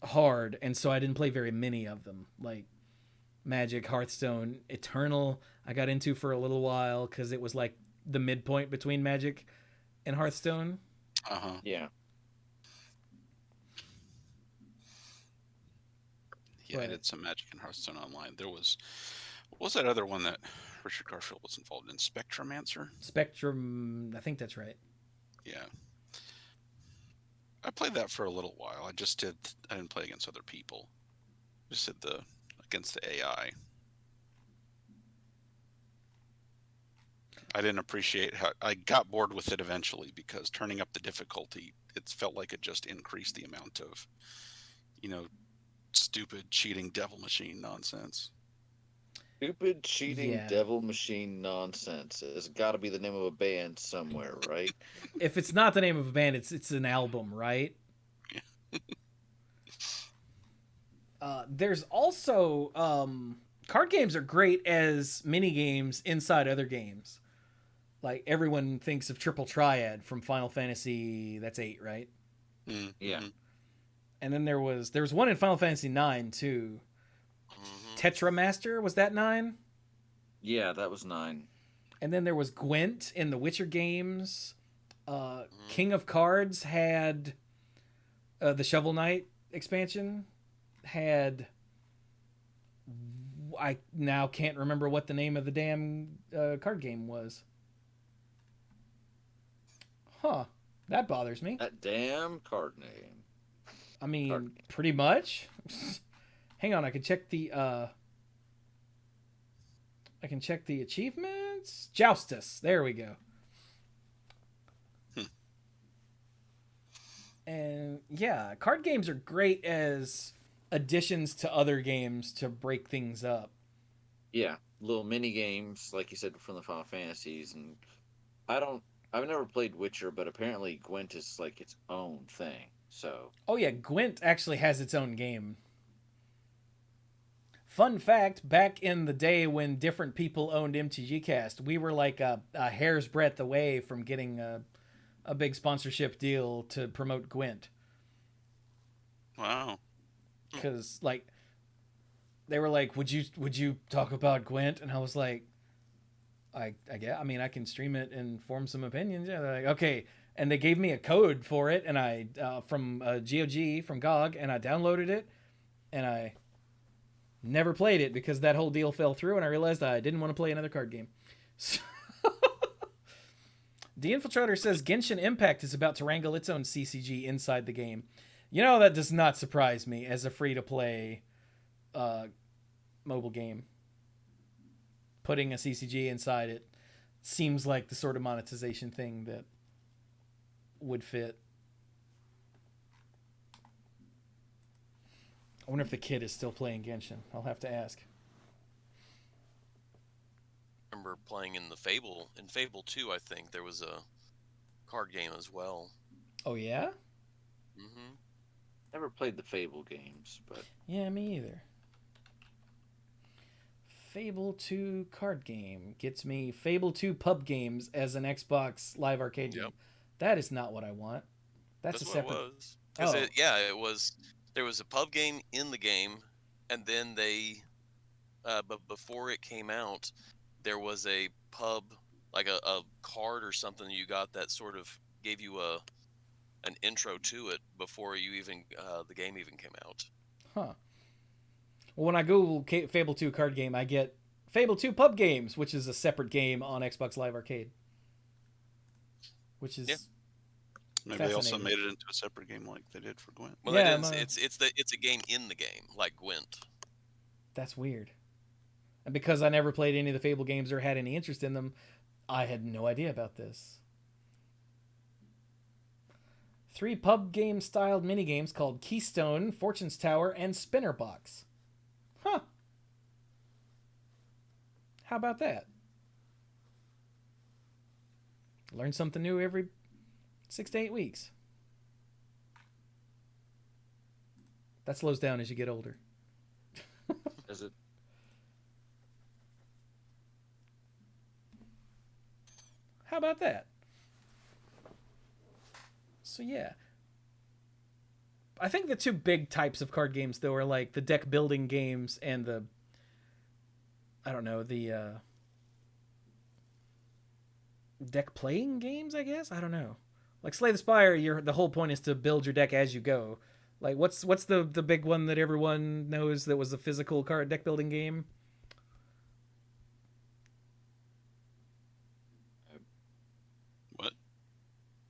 hard, and so I didn't play very many of them. Like Magic, Hearthstone, Eternal, I got into for a little while because it was like the midpoint between Magic and Hearthstone. Yeah. Yeah, I did some Magic and Hearthstone online. There was, what was that other one that Richard Garfield was involved in? Spectromancer? Spectrum, I think that's right. Yeah. I played that for a little while. I didn't play against other people. Just did against the AI. I didn't appreciate how I got bored with it eventually because turning up the difficulty, it felt like it just increased the amount of, stupid cheating devil machine nonsense. Stupid cheating devil machine nonsense. It's got to be the name of a band somewhere, right? If it's not the name of a band, it's an album, right? There's also card games are great as mini games inside other games. Like everyone thinks of Triple Triad from Final Fantasy. That's 8, right? Mm-hmm. Yeah. And then there was one in Final Fantasy 9 too. Mm-hmm. Tetramaster, was that 9? Yeah, that was 9. And then there was Gwent in the Witcher games. King of Cards had the Shovel Knight expansion. I now can't remember what the name of the damn card game was. Huh. That bothers me. That damn card name. I mean, pretty much. Hang on, I can check the achievements. Joustus. There we go. And yeah, card games are great as additions to other games to break things up. Yeah, little mini games, like you said, from the Final Fantasies, and I've never played Witcher, but apparently Gwent is like its own thing. So. Oh yeah, Gwent actually has its own game. Fun fact, back in the day when different people owned MTG Cast, we were like a hair's breadth away from getting a big sponsorship deal to promote Gwent. Wow. Because like they were like, would you talk about Gwent? And I was like, I guess, I mean, I can stream it and form some opinions. Yeah, they're like, okay. And they gave me a code for it, and I from GOG from GOG, and I downloaded it, and I never played it because that whole deal fell through, and I realized I didn't want to play another card game. So The Infiltrator says Genshin Impact is about to wrangle its own CCG inside the game. You know, that does not surprise me as a free-to-play mobile game. Putting a CCG inside it seems like the sort of monetization thing that would fit. I wonder if the kid is still playing Genshin. I'll have to ask. I remember playing in Fable 2, I think there was a card game as well. Oh yeah? Mm-hmm. Never played the Fable games, but Yeah, me either. Fable 2 card game gets me Fable 2 pub games as an Xbox Live Arcade game. That is not what I want. That's a separate. What it was. It was. There was a pub game in the game, and then they, but before it came out, there was a pub, like a card or something you got that sort of gave you an intro to it before you even the game even came out. Huh. Well, when I Google Fable 2 card game, I get Fable 2 pub games, which is a separate game on Xbox Live Arcade. Which is maybe they also made it into a separate game like they did for Gwent. Well, yeah, it's a game in the game, like Gwent. That's weird. And because I never played any of the Fable games or had any interest in them, I had no idea about this. 3 pub game styled minigames called Keystone, Fortune's Tower, and Spinner Box. Huh. How about that? Learn something new every 6 to 8 weeks. That slows down as you get older. Is it? How about that? So yeah. I think the 2 big types of card games though are like the deck building games and the deck playing games, I guess. I don't know. Like Slay the Spire, the whole point is to build your deck as you go. Like what's the big one that everyone knows that was a physical card deck building game? What?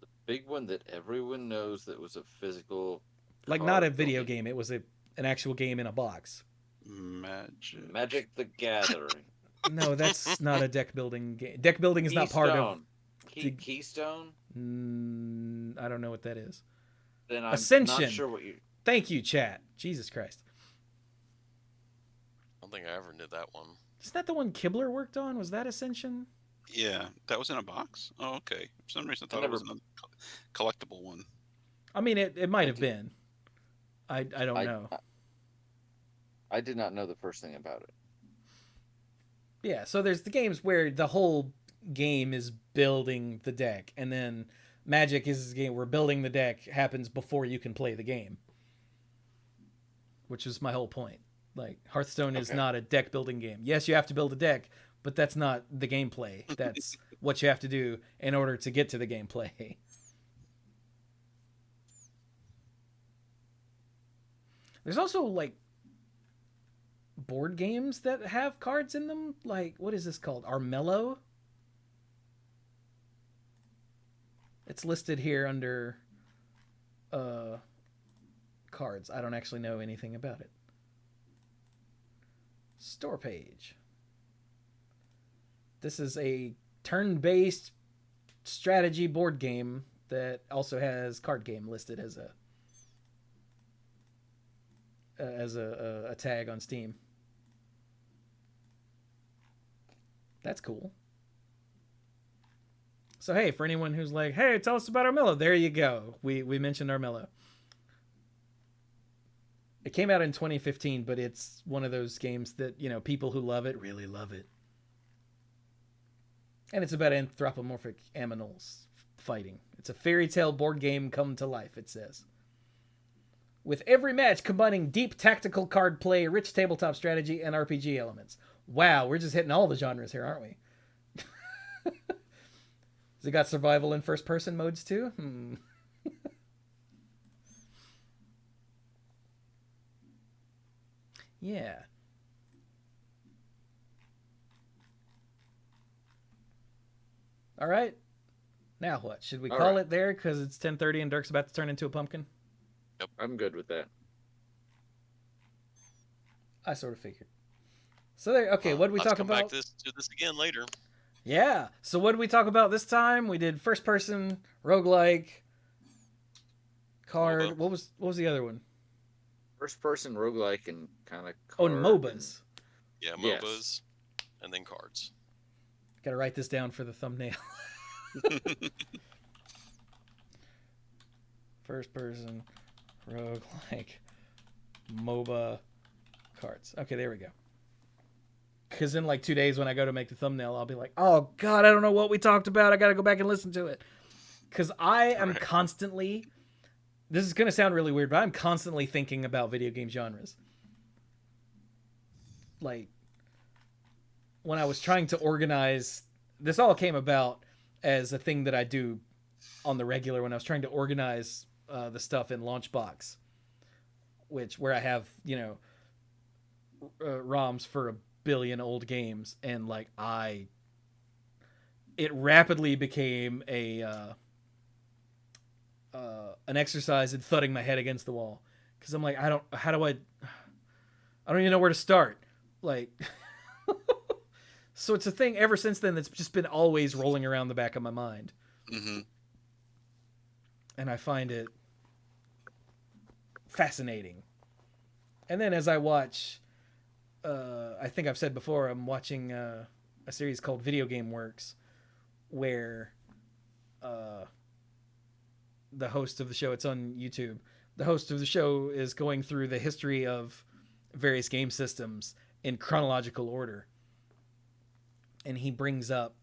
The big one that everyone knows that was a physical. Like not a video game. It was an actual game in a box. Magic the Gathering. No, that's not a deck building game. Deck building is not part of Keystone. I don't know what that is. Then I'm Ascension. not sure what you. Thank you, chat. Jesus Christ. I don't think I ever knew that one. Isn't that the one Kibler worked on? Was that Ascension? Yeah, that was in a box. Oh, okay. For some reason, I thought it was a collectible one. I mean, it might have been. I don't know. I did not know the first thing about it. Yeah, so there's the games where the whole game is building the deck, and then Magic is a game where building the deck happens before you can play the game. Which is my whole point. Like, Hearthstone is not a deck building game. Yes, you have to build a deck, but that's not the gameplay. That's what you have to do in order to get to the gameplay. There's also, like, board games that have cards in them. Like, what is this called? Armello? It's listed here under cards. I don't actually know anything about it. Store page. This is a turn-based strategy board game that also has card game listed as a tag on Steam. That's cool. So hey, for anyone who's like, hey, tell us about Armello, there you go. We mentioned Armello. It came out in 2015, but it's one of those games that, you know, people who love it really love it. And it's about anthropomorphic aminals fighting. It's a fairy tale board game come to life, it says. With every match combining deep tactical card play, rich tabletop strategy, and RPG elements. Wow, we're just hitting all the genres here, aren't we? Has it got survival and first-person modes too? Yeah. All right. Now what? Should we call it there because it's 10:30 and Dirk's about to turn into a pumpkin? Yep, I'm good with that. I sort of figured. So there. Okay, what did we talk about? Let's come back to this again later. Yeah. So what did we talk about this time? We did first-person roguelike card. MOBA. What was the other one? First person roguelike and kind of and MOBAs. Yeah, MOBAs, and then cards. Got to write this down for the thumbnail. First person roguelike MOBA cards. Okay, there we go. Because in like 2 days when I go to make the thumbnail, I'll be like, oh God, I don't know what we talked about. I got to go back and listen to it. Because I am constantly... This is going to sound really weird, but I'm constantly thinking about video game genres. Like, when I was trying to organize... This all came about as a thing that I do on the regular when I was trying to organize the stuff in Launchbox. Where I have, ROMs for 1 billion old games. And, like, it rapidly became an exercise in thudding my head against the wall, because I'm like, I don't even know where to start. Like, so it's a thing ever since then that's just been always rolling around the back of my mind. Mm-hmm. And I find it fascinating. And then as I watch, I think I've said before, I'm watching a series called Video Game Works, where the host of the show, it's on YouTube, the host of the show is going through the history of various game systems in chronological order. And he brings up,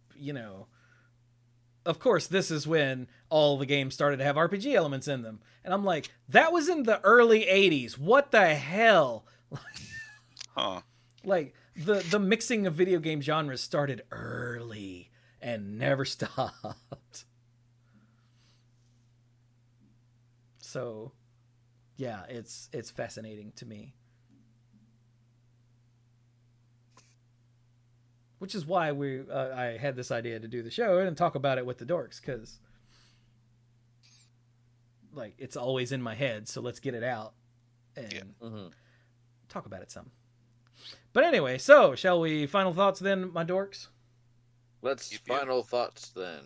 of course, this is when all the games started to have RPG elements in them. And I'm like, that was in the early 80s. What the hell? Huh. Like, the mixing of video game genres started early and never stopped. So, yeah, it's fascinating to me. Which is why I had this idea to do the show and talk about it with the dorks, because like it's always in my head, so let's get it out and talk about it some. But anyway, so shall we final thoughts then, my dorks? Let's final thoughts then.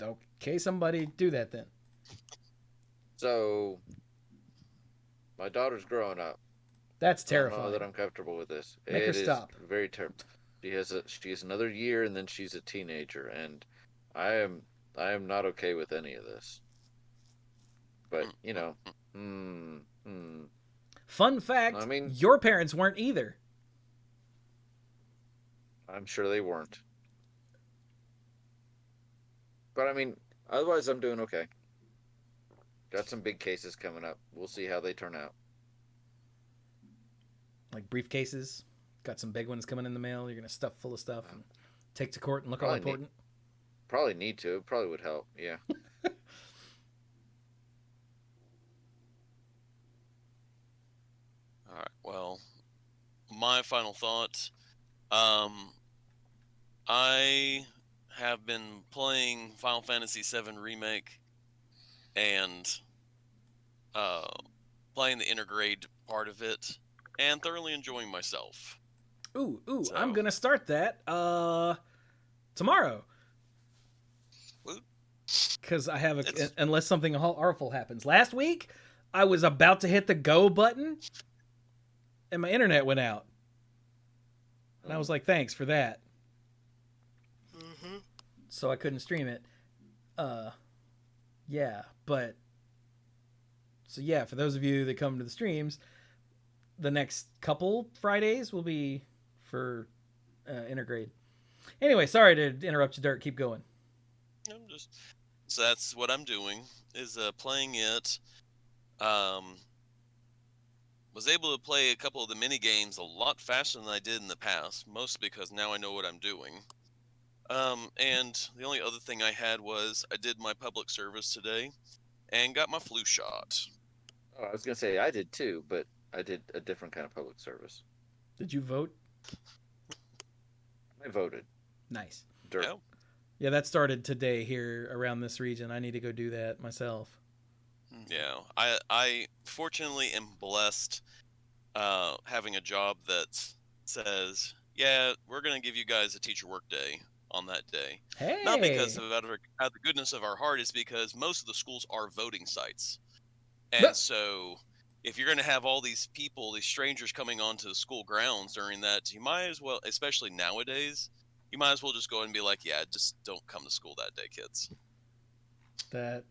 Okay, somebody do that then. So, my daughter's growing up. That's I don't terrifying. know that I'm comfortable with this. Make her stop. Is very terrible. She has another year, and then she's a teenager, and I am not okay with any of this. But Fun fact: I mean, your parents weren't either. I'm sure they weren't. But I mean, otherwise, I'm doing okay. Got some big cases coming up. We'll see how they turn out. Like briefcases, got some big ones coming in the mail. You're gonna stuff full of stuff and take to court and look all important. Probably need to. It probably would help. Yeah. All right. Well, my final thoughts. I have been playing Final Fantasy VII Remake and playing the intergrade part of it and thoroughly enjoying myself. Ooh, So- I'm gonna start that tomorrow. Because I have unless something awful happens. Last week, I was about to hit the go button, and my internet went out, and I was like, "Thanks for that." So I couldn't stream it. Yeah, but so yeah, for those of you that come to the streams, the next couple Fridays will be for intergrade. Anyway, sorry to interrupt you, Dirk. Keep going. So that's what I'm doing, is playing it. Was able to play a couple of the mini games a lot faster than I did in the past, mostly because now I know what I'm doing. And the only other thing I had was I did my public service today and got my flu shot. Oh, I was gonna say I did too, but I did a different kind of public service. Did you vote? I voted. Nice. Dirt. Yeah. Yeah, that started today here around this region. I need to go do that myself. Yeah, I fortunately am blessed having a job that says, yeah, we're going to give you guys a teacher work day on that day. Hey! Not because of out of the goodness of our heart, it's because most of the schools are voting sites. And so if you're going to have all these people, these strangers coming onto the school grounds during that, you might as well, especially nowadays, you might as well just go and be like, yeah, just don't come to school that day, kids. That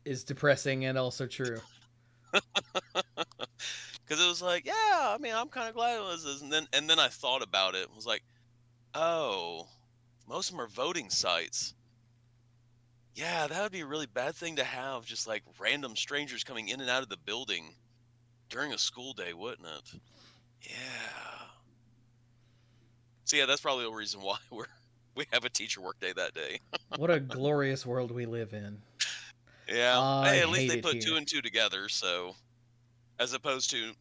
is depressing and also true. Because it was like, yeah, I mean, I'm kind of glad it was this. And then I thought about it. It was like, oh, most of them are voting sites. Yeah, that would be a really bad thing to have, just like random strangers coming in and out of the building during a school day, wouldn't it? Yeah. So yeah, that's probably the reason why we have a teacher work day that day. What a glorious world we live in. Yeah. I Hey, at least hate they it put here. 2 and 2 together. So, as opposed to,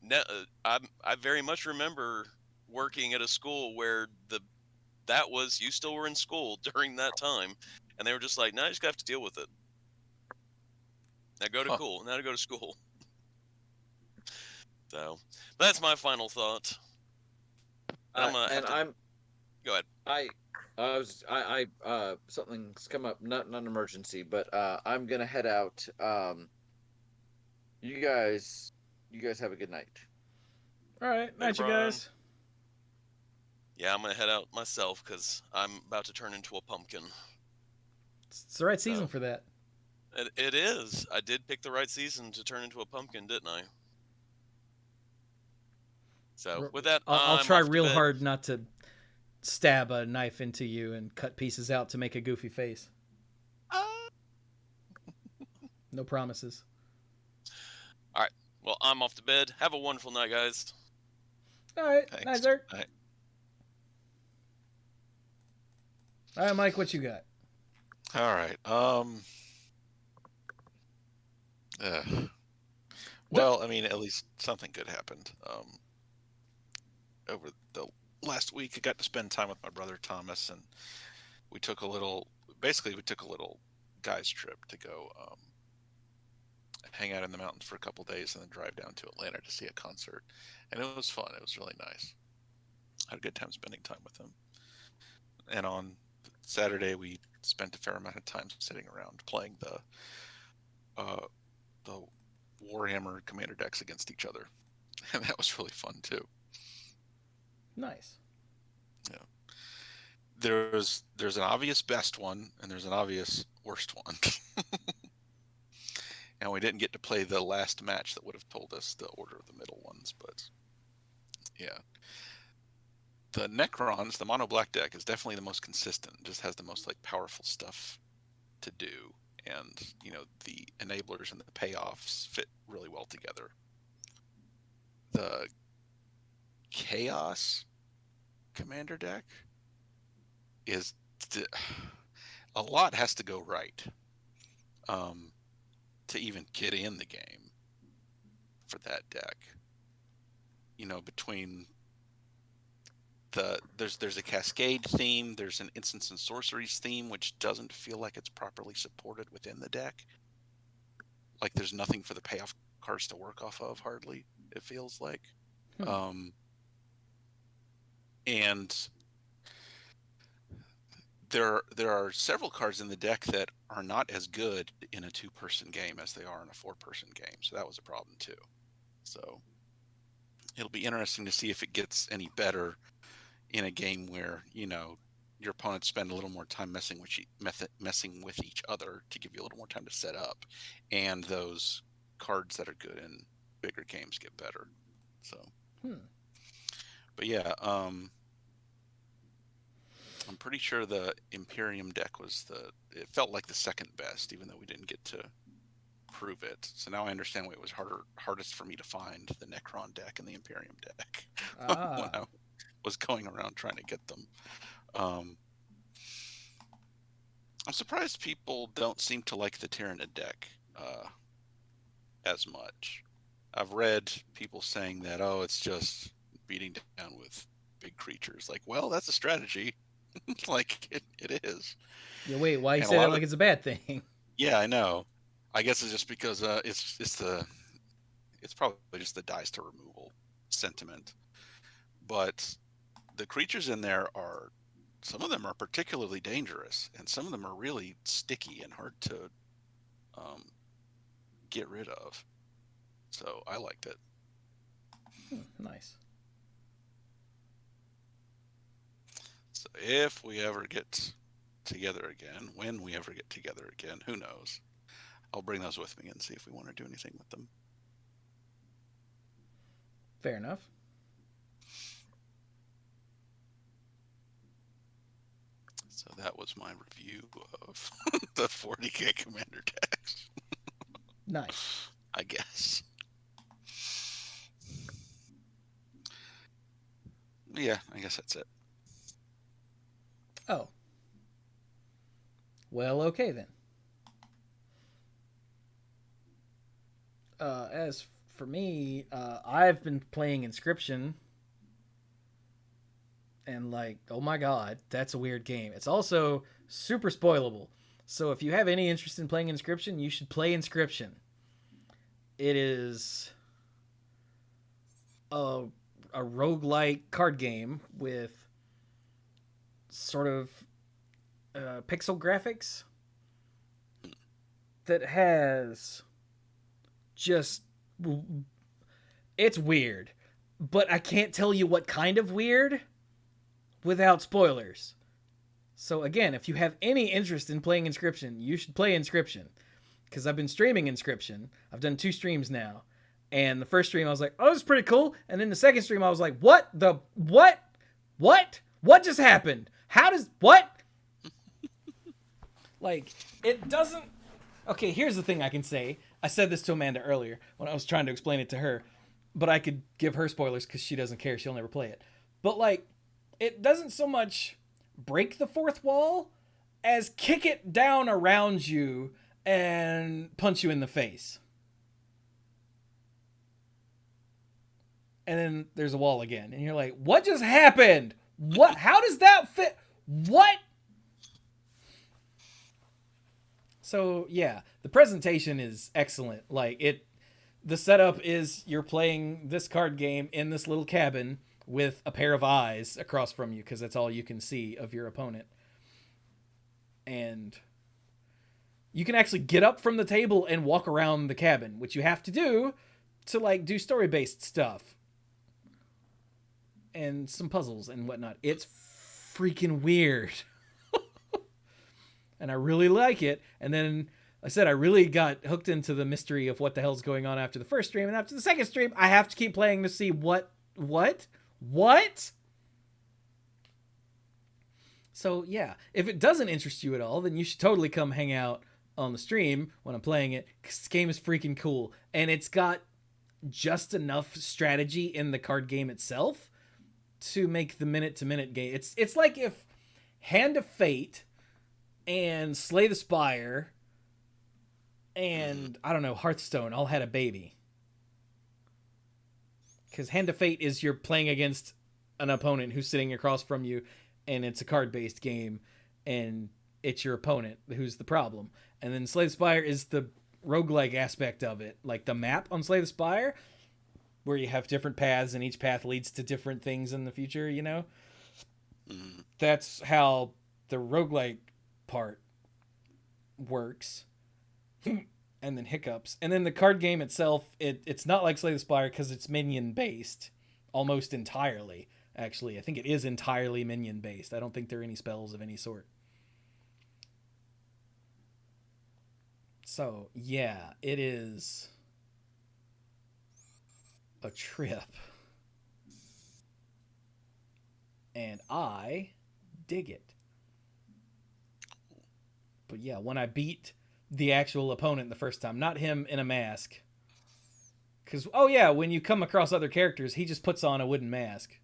I very much remember working at a school where you still were in school during that time, and they were just like, no, you just have to deal with it. Now go to school. Now to go to school. So that's my final thought. I'm gonna have And to I'm go ahead. something's come up, not an emergency, but I'm gonna head out. You guys have a good night. All right, Hey, night, you Brian. guys. Yeah, I'm gonna head out myself because I'm about to turn into a pumpkin. It's the right season So- for that. It is. I did pick the right season to turn into a pumpkin, didn't I? So with that, I'll I'm try off to real bed. hard not to stab a knife into you and cut pieces out to make a goofy face. No promises. Well, I'm off to bed. Have a wonderful night, guys. All right, Thanks. night, sir. All right. All right, Mike, what you got? All right. Well, I mean, at least something good happened. Over the last week, I got to spend time with my brother Thomas, and we took a little guys trip to go hang out in the mountains for a couple days, and then drive down to Atlanta to see a concert. And it was fun. It was really nice. I had a good time spending time with him. And on Saturday, we spent a fair amount of time sitting around playing the Warhammer commander decks against each other, and that was really fun too. Nice. There's an obvious best one, and there's an obvious worst one. And we didn't get to play the last match that would have told us the order of the middle ones, but yeah. The Necrons, the mono black deck, is definitely the most consistent. It just has the most powerful stuff to do, and the enablers and the payoffs fit really well together. The Chaos commander deck is a lot has to go right to even get in the game for that deck. Between there's a Cascade theme, there's an Instants and Sorceries theme, which doesn't feel like it's properly supported within the deck. Like there's nothing for the payoff cards to work off of, hardly, it feels like. And there are several cards in the deck that are not as good in a 2-person game as they are in a 4-person game, so that was a problem too. So it'll be interesting to see if it gets any better in a game where your opponents spend a little more time messing with each other to give you a little more time to set up, and those cards that are good in bigger games get better. So but yeah, I'm pretty sure the Imperium deck it felt like the second best, even though we didn't get to prove it. So now I understand why it was hardest for me to find the Necron deck and the Imperium deck when I was going around trying to get them. I'm surprised people don't seem to like the Tyranid deck as much. I've read people saying that, it's just beating down with big creatures. Well, that's a strategy. It is. Yeah, wait, why you And say that like it's a bad thing? Yeah, I know. I guess it's just because it's probably just the dice to removal sentiment. But the creatures in there some of them are particularly dangerous, and some of them are really sticky and hard to get rid of. So I liked it. Nice. So if we ever get together again, when we ever get together again, who knows? I'll bring those with me and see if we want to do anything with them. Fair enough. So that was my review of the 40k commander decks. Nice. I guess. Yeah, I guess that's it. Oh. Well, okay then. As for me, I've been playing Inscription. And oh my god, that's a weird game. It's also super spoilable. So if you have any interest in playing Inscription, you should play Inscription. It is a roguelike card game with sort of pixel graphics that has just, it's weird, but I can't tell you what kind of weird without spoilers. So again, if you have any interest in playing Inscription, you should play Inscription, because I've been streaming Inscription. I've done 2 streams now, and the first stream I was like, oh, this is pretty cool, and then the second stream I was like, what just happened? How does what? Like, it doesn't. Okay, here's the thing I can say. I said this to Amanda earlier when I was trying to explain it to her, but I could give her spoilers because she doesn't care. She'll never play it. But, like, it doesn't so much break the fourth wall as kick it down around you and punch you in the face. And then there's a wall again. And you're like, what just happened? What? How does that fit? What? So yeah, the presentation is excellent. Like the setup is you're playing this card game in this little cabin with a pair of eyes across from you, because that's all you can see of your opponent. And you can actually get up from the table and walk around the cabin, which you have to do to like do story-based stuff and some puzzles and whatnot. It's freaking weird. And I really like it. And then I said I really got hooked into the mystery of what the hell's going on after the first stream. And after the second stream, I have to keep playing to see what? So yeah, if it doesn't interest you at all, then you should totally come hang out on the stream when I'm playing it, because this game is freaking cool. And it's got just enough strategy in the card game itself to make the minute-to-minute game. It's like if Hand of Fate and Slay the Spire and, I don't know, Hearthstone all had a baby. Because Hand of Fate is you're playing against an opponent who's sitting across from you, and it's a card-based game, and it's your opponent who's the problem. And then Slay the Spire is the roguelike aspect of it. Like the map on Slay the Spire, where you have different paths, and each path leads to different things in the future, you know? That's how the roguelike part works. And then hiccups. And then the card game itself, it's not like Slay the Spire because it's minion-based. Almost entirely, actually. I think it is entirely minion-based. I don't think there are any spells of any sort. So, yeah, it is a trip. And I dig it. But yeah, when I beat the actual opponent the first time, not him in a mask. Because, oh yeah, when you come across other characters, he just puts on a wooden mask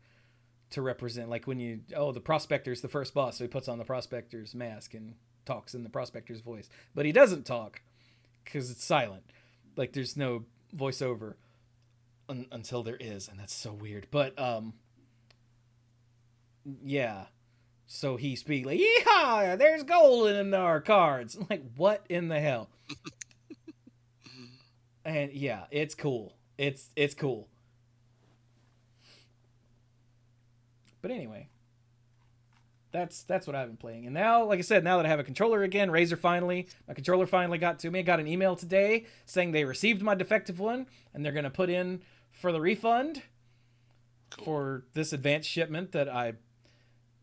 to represent, like when you, the Prospector's the first boss, so he puts on the Prospector's mask and talks in the Prospector's voice. But he doesn't talk, because it's silent. Like, there's no voiceover until there is, and that's so weird. But, yeah. So he speaks like, yeehaw, there's gold in our cards. I'm like, what in the hell? And yeah, it's cool. It's cool. But anyway, that's what I've been playing. And now, like I said, now that I have a controller again, my controller finally got to me. I got an email today saying they received my defective one, and they're going to put in for the refund for this advanced shipment that I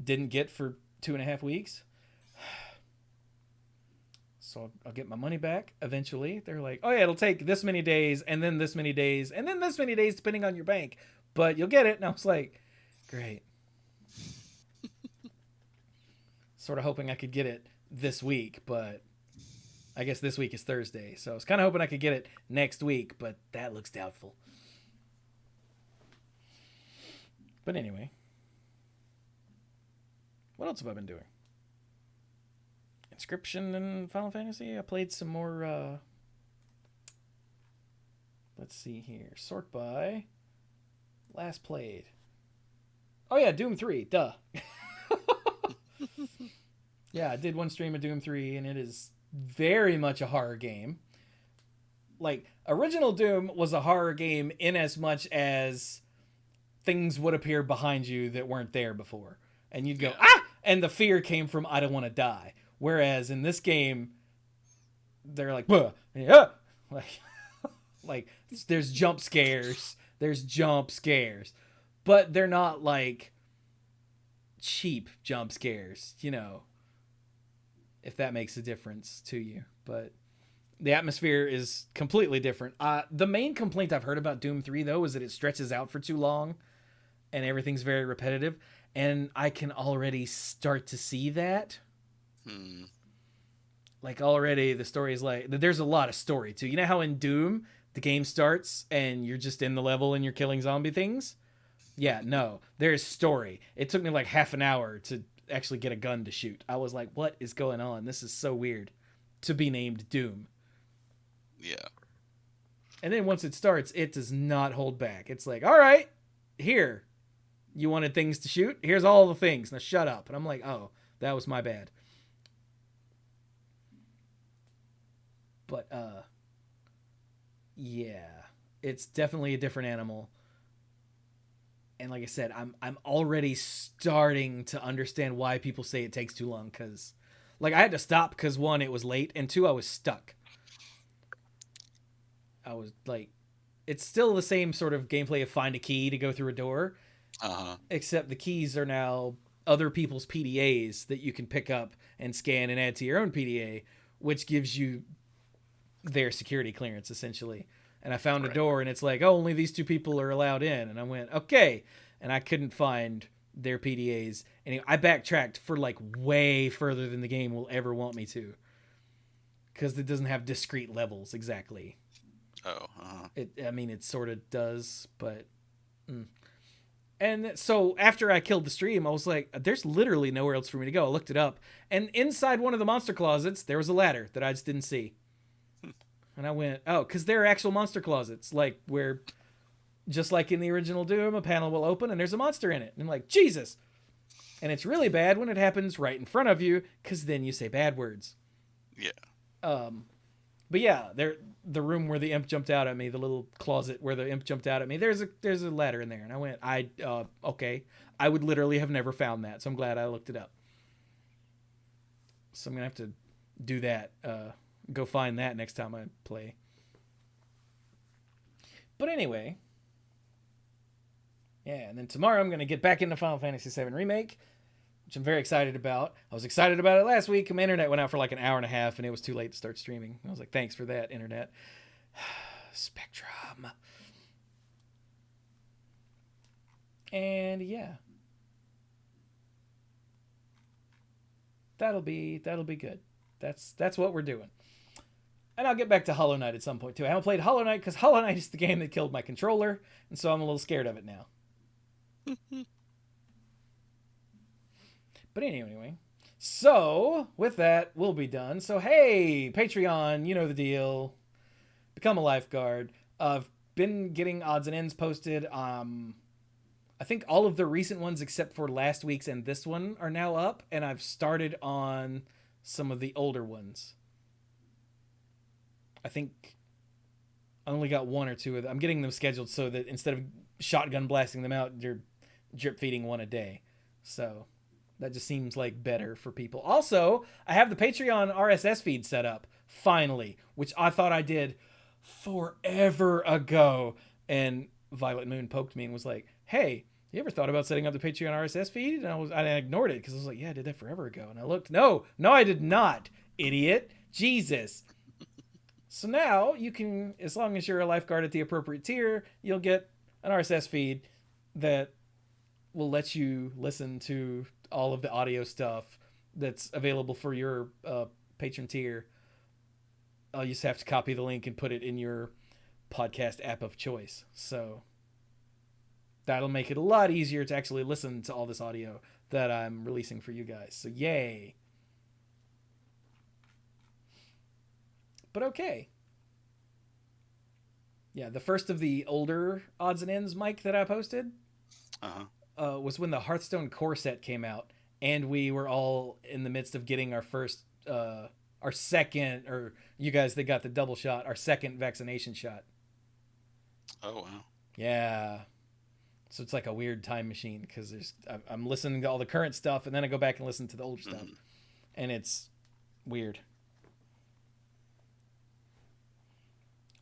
didn't get for 2.5 weeks. So I'll get my money back eventually. They're like, oh yeah, it'll take this many days, and then this many days, and then this many days, depending on your bank. But you'll get it. And I was like, great. Sort of hoping I could get it this week, but I guess this week is Thursday. So I was kind of hoping I could get it next week, but that looks doubtful. But anyway. What else have I been doing? Inscription and Final Fantasy. I played some more, let's see here. Sort by. Last played. Oh yeah, Doom 3. Duh. Yeah, I did one stream of Doom 3, and it is very much a horror game. Like, original Doom was a horror game in as much as things would appear behind you that weren't there before. And you'd go, Yeah. ah! And the fear came from, I don't want to die. Whereas in this game, they're like, "Buh, yeah. Like, there's jump scares. There's jump scares. But they're not like cheap jump scares, you know, if that makes a difference to you. But the atmosphere is completely different. The main complaint I've heard about Doom 3, though, is that it stretches out for too long and everything's very repetitive. And I can already start to see that. Like, already the story is like, there's a lot of story, too. You know how in Doom, the game starts and you're just in the level and you're killing zombie things? Yeah, no, there's story. It took me like half an hour to actually get a gun to shoot. I was like, what is going on? This is so weird to be named Doom. Yeah. And then once it starts, it does not hold back. It's like, all right, here, you wanted things to shoot? Here's all the things. Now shut up. And I'm like, oh, that was my bad. But, yeah, it's definitely a different animal. And like I said, I'm already starting to understand why people say it takes too long. Because, like, I had to stop because, one, it was late, and two, I was stuck. I was like, it's still the same sort of gameplay of find a key to go through a door, except the keys are now other people's PDAs that you can pick up and scan and add to your own PDA, which gives you their security clearance, essentially. And I found a door, and it's like, oh, only these two people are allowed in. And I went, okay. And I couldn't find their PDAs. And I backtracked for, like, way further than the game will ever want me to. Because it doesn't have discrete levels, exactly. Oh, I mean, it sort of does, but... And so, after I killed the stream, I was like, there's literally nowhere else for me to go. I looked it up. And inside one of the monster closets, there was a ladder that I just didn't see. And I went, oh, because there are actual monster closets, like where, just like in the original Doom, a panel will open and there's a monster in it. And I'm like, Jesus. And it's really bad when it happens right in front of you, because then you say bad words. yeah. But yeah, the room where the imp jumped out at me, the little closet where the imp jumped out at me, there's a ladder in there. And I went, okay. I would literally have never found that, so I'm glad I looked it up. So I'm going to have to do that, go find that next time I play. But anyway, yeah, and then tomorrow I'm going to get back into Final Fantasy VII Remake, which I'm very excited about. I was excited about it last week. My internet went out for like an hour and a half, and it was too late to start streaming. I was like, thanks for that, internet. Spectrum. And yeah. That'll be good. That's what we're doing. And I'll get back to Hollow Knight at some point, too. I haven't played Hollow Knight because Hollow Knight is the game that killed my controller, and so I'm a little scared of it now. But anyway, so with that, we'll be done. So, hey, Patreon, you know the deal. Become a lifeguard. I've been getting odds and ends posted. I think all of the recent ones except for last week's and this one are now up, and I've started on some of the older ones. I think I only got one or two of them. I'm getting them scheduled so that instead of shotgun blasting them out, you're drip feeding one a day. So that just seems like better for people. Also, I have the Patreon RSS feed set up, finally, which I thought I did forever ago. And Violet Moon poked me and was like, hey, you ever thought about setting up the Patreon RSS feed? And I ignored it because I was like, yeah, I did that forever ago. And I looked, no, I did not, idiot. Jesus. So now you can, as long as you're a lifeguard at the appropriate tier, you'll get an RSS feed that will let you listen to all of the audio stuff that's available for your patron tier. You just have to copy the link and put it in your podcast app of choice. So that'll make it a lot easier to actually listen to all this audio that I'm releasing for you guys. So yay. But okay. Yeah, the first of the older odds and ends, Mike, that I posted was when the Hearthstone core set came out, and we were all in the midst of getting our second, or you guys that got the double shot, our second vaccination shot. Oh, wow. Yeah. So it's like a weird time machine because I'm listening to all the current stuff and then I go back and listen to the older stuff, and it's weird.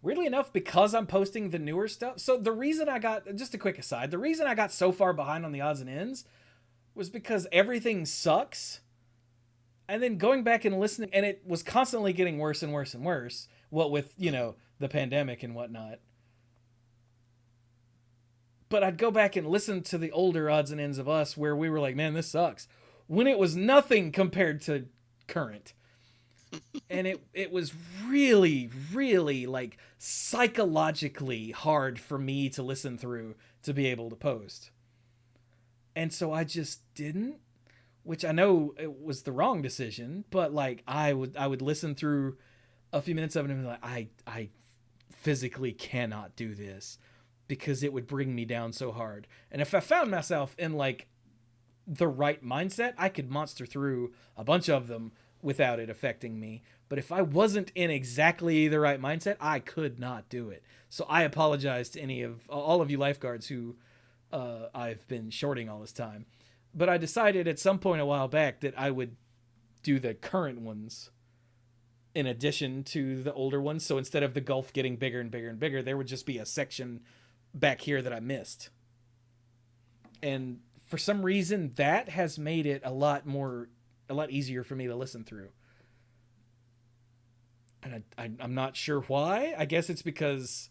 Weirdly enough, because I'm posting the newer stuff. So the reason I got, just a quick aside, the reason I got so far behind on the odds and ends was because everything sucks. And then going back and listening, and it was constantly getting worse and worse and worse. What with, you know, the pandemic and whatnot. But I'd go back and listen to the older odds and ends of us where we were like, man, this sucks. When it was nothing compared to current. And it was really, really like psychologically hard for me to listen through to be able to post. And so I just didn't, which I know it was the wrong decision, but like I would listen through a few minutes of it and be like, I physically cannot do this because it would bring me down so hard. And if I found myself in like the right mindset, I could monster through a bunch of them without it affecting me. But if I wasn't in exactly the right mindset, I could not do it. So I apologize to all of you lifeguards who I've been shorting all this time. But I decided at some point a while back that I would do the current ones in addition to the older ones. So instead of the gulf getting bigger and bigger and bigger, there would just be a section back here that I missed. And for some reason, that has made it a lot easier for me to listen through. And I'm not sure why. I guess it's because,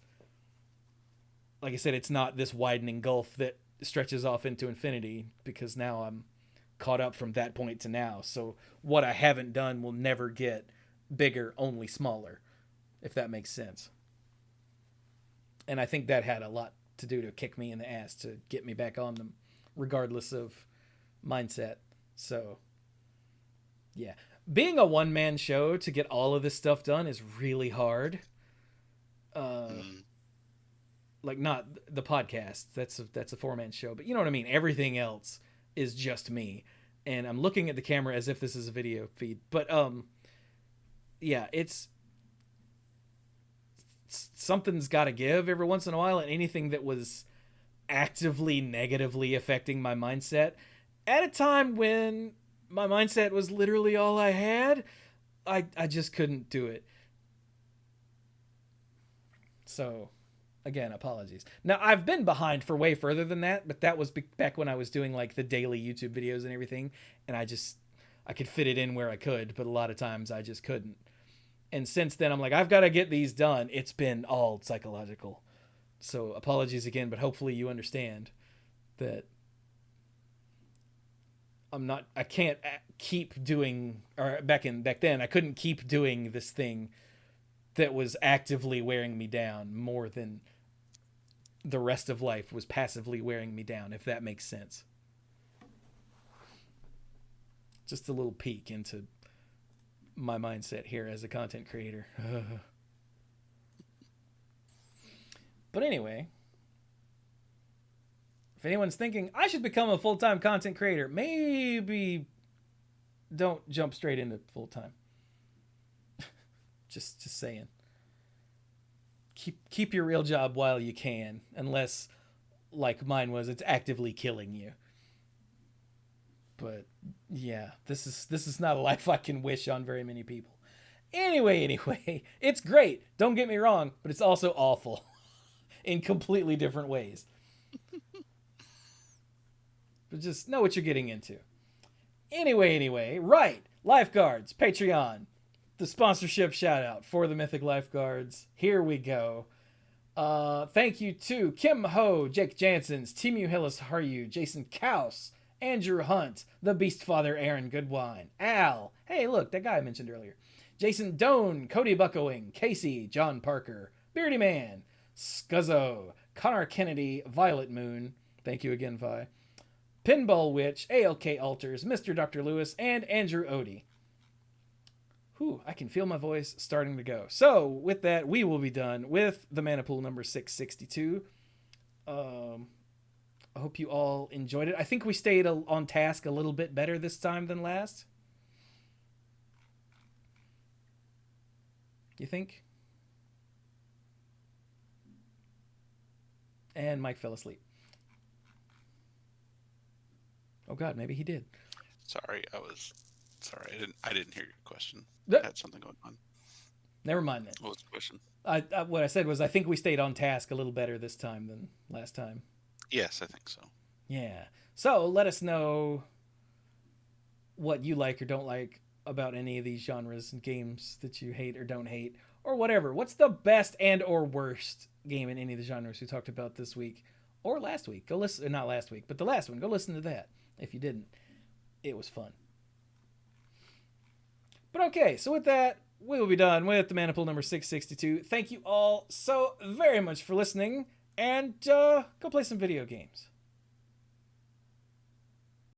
like I said, it's not this widening gulf that stretches off into infinity, because now I'm caught up from that point to now. So what I haven't done will never get bigger, only smaller, if that makes sense. And I think that had a lot to do to kick me in the ass to get me back on them, regardless of mindset. So yeah, being a one-man show to get all of this stuff done is really hard. Like not the podcast, that's a four-man show, but you know what I mean? Everything else is just me. And I'm looking at the camera as if this is a video feed, but yeah, it's something's got to give every once in a while, and anything that was actively negatively affecting my mindset at a time when my mindset was literally all I had, I just couldn't do it. So again, apologies. Now, I've been behind for way further than that, but that was back when I was doing like the daily YouTube videos and everything, and I could fit it in where I could, but a lot of times I just couldn't. And since then, I'm like, I've got to get these done. It's been all psychological. So apologies again, but hopefully you understand that I can't keep doing, or back then, I couldn't keep doing this thing that was actively wearing me down more than the rest of life was passively wearing me down, if that makes sense. Just a little peek into my mindset here as a content creator. But anyway, if anyone's thinking I should become a full-time content creator, maybe don't jump straight into full-time. just saying. Keep your real job while you can, unless, like mine was, it's actively killing you. But yeah, this is not a life I can wish on very many people. Anyway, it's great. Don't get me wrong, but it's also awful in completely different ways. But just know what you're getting into. Anyway, right. Lifeguards, Patreon. The sponsorship shout out for the Mythic Lifeguards. Here we go. Thank you to Kim Ho, Jake Jansons, Timu Hillis Haryu, Jason Kaus, Andrew Hunt, the Beastfather Aaron Goodwine, Al, hey look, that guy I mentioned earlier, Jason Doan, Cody Buckowing, Casey, John Parker, Beardy Man, Scuzzo, Connor Kennedy, Violet Moon, thank you again, Vi, Pinball Witch, ALK Alters, Mr. Dr. Lewis, and Andrew Odie. Whew, I can feel my voice starting to go. So, with that, we will be done with the Mana Pool number 662. I hope you all enjoyed it. I think we stayed on task a little bit better this time than last. You think? And Mike fell asleep. Oh God, maybe he did. Sorry, I didn't hear your question. Yep. I had something going on. Never mind then. What was the question? What I said was I think we stayed on task a little better this time than last time. Yes, I think so. Yeah. So let us know what you like or don't like about any of these genres and games that you hate or don't hate or whatever. What's the best and or worst game in any of the genres we talked about this week or last week? Go listen, not last week, but the last one. Go listen to that if you didn't. It was fun. But okay, so with that, we will be done with the Maniple number 662. Thank you all so very much for listening, and go play some video games.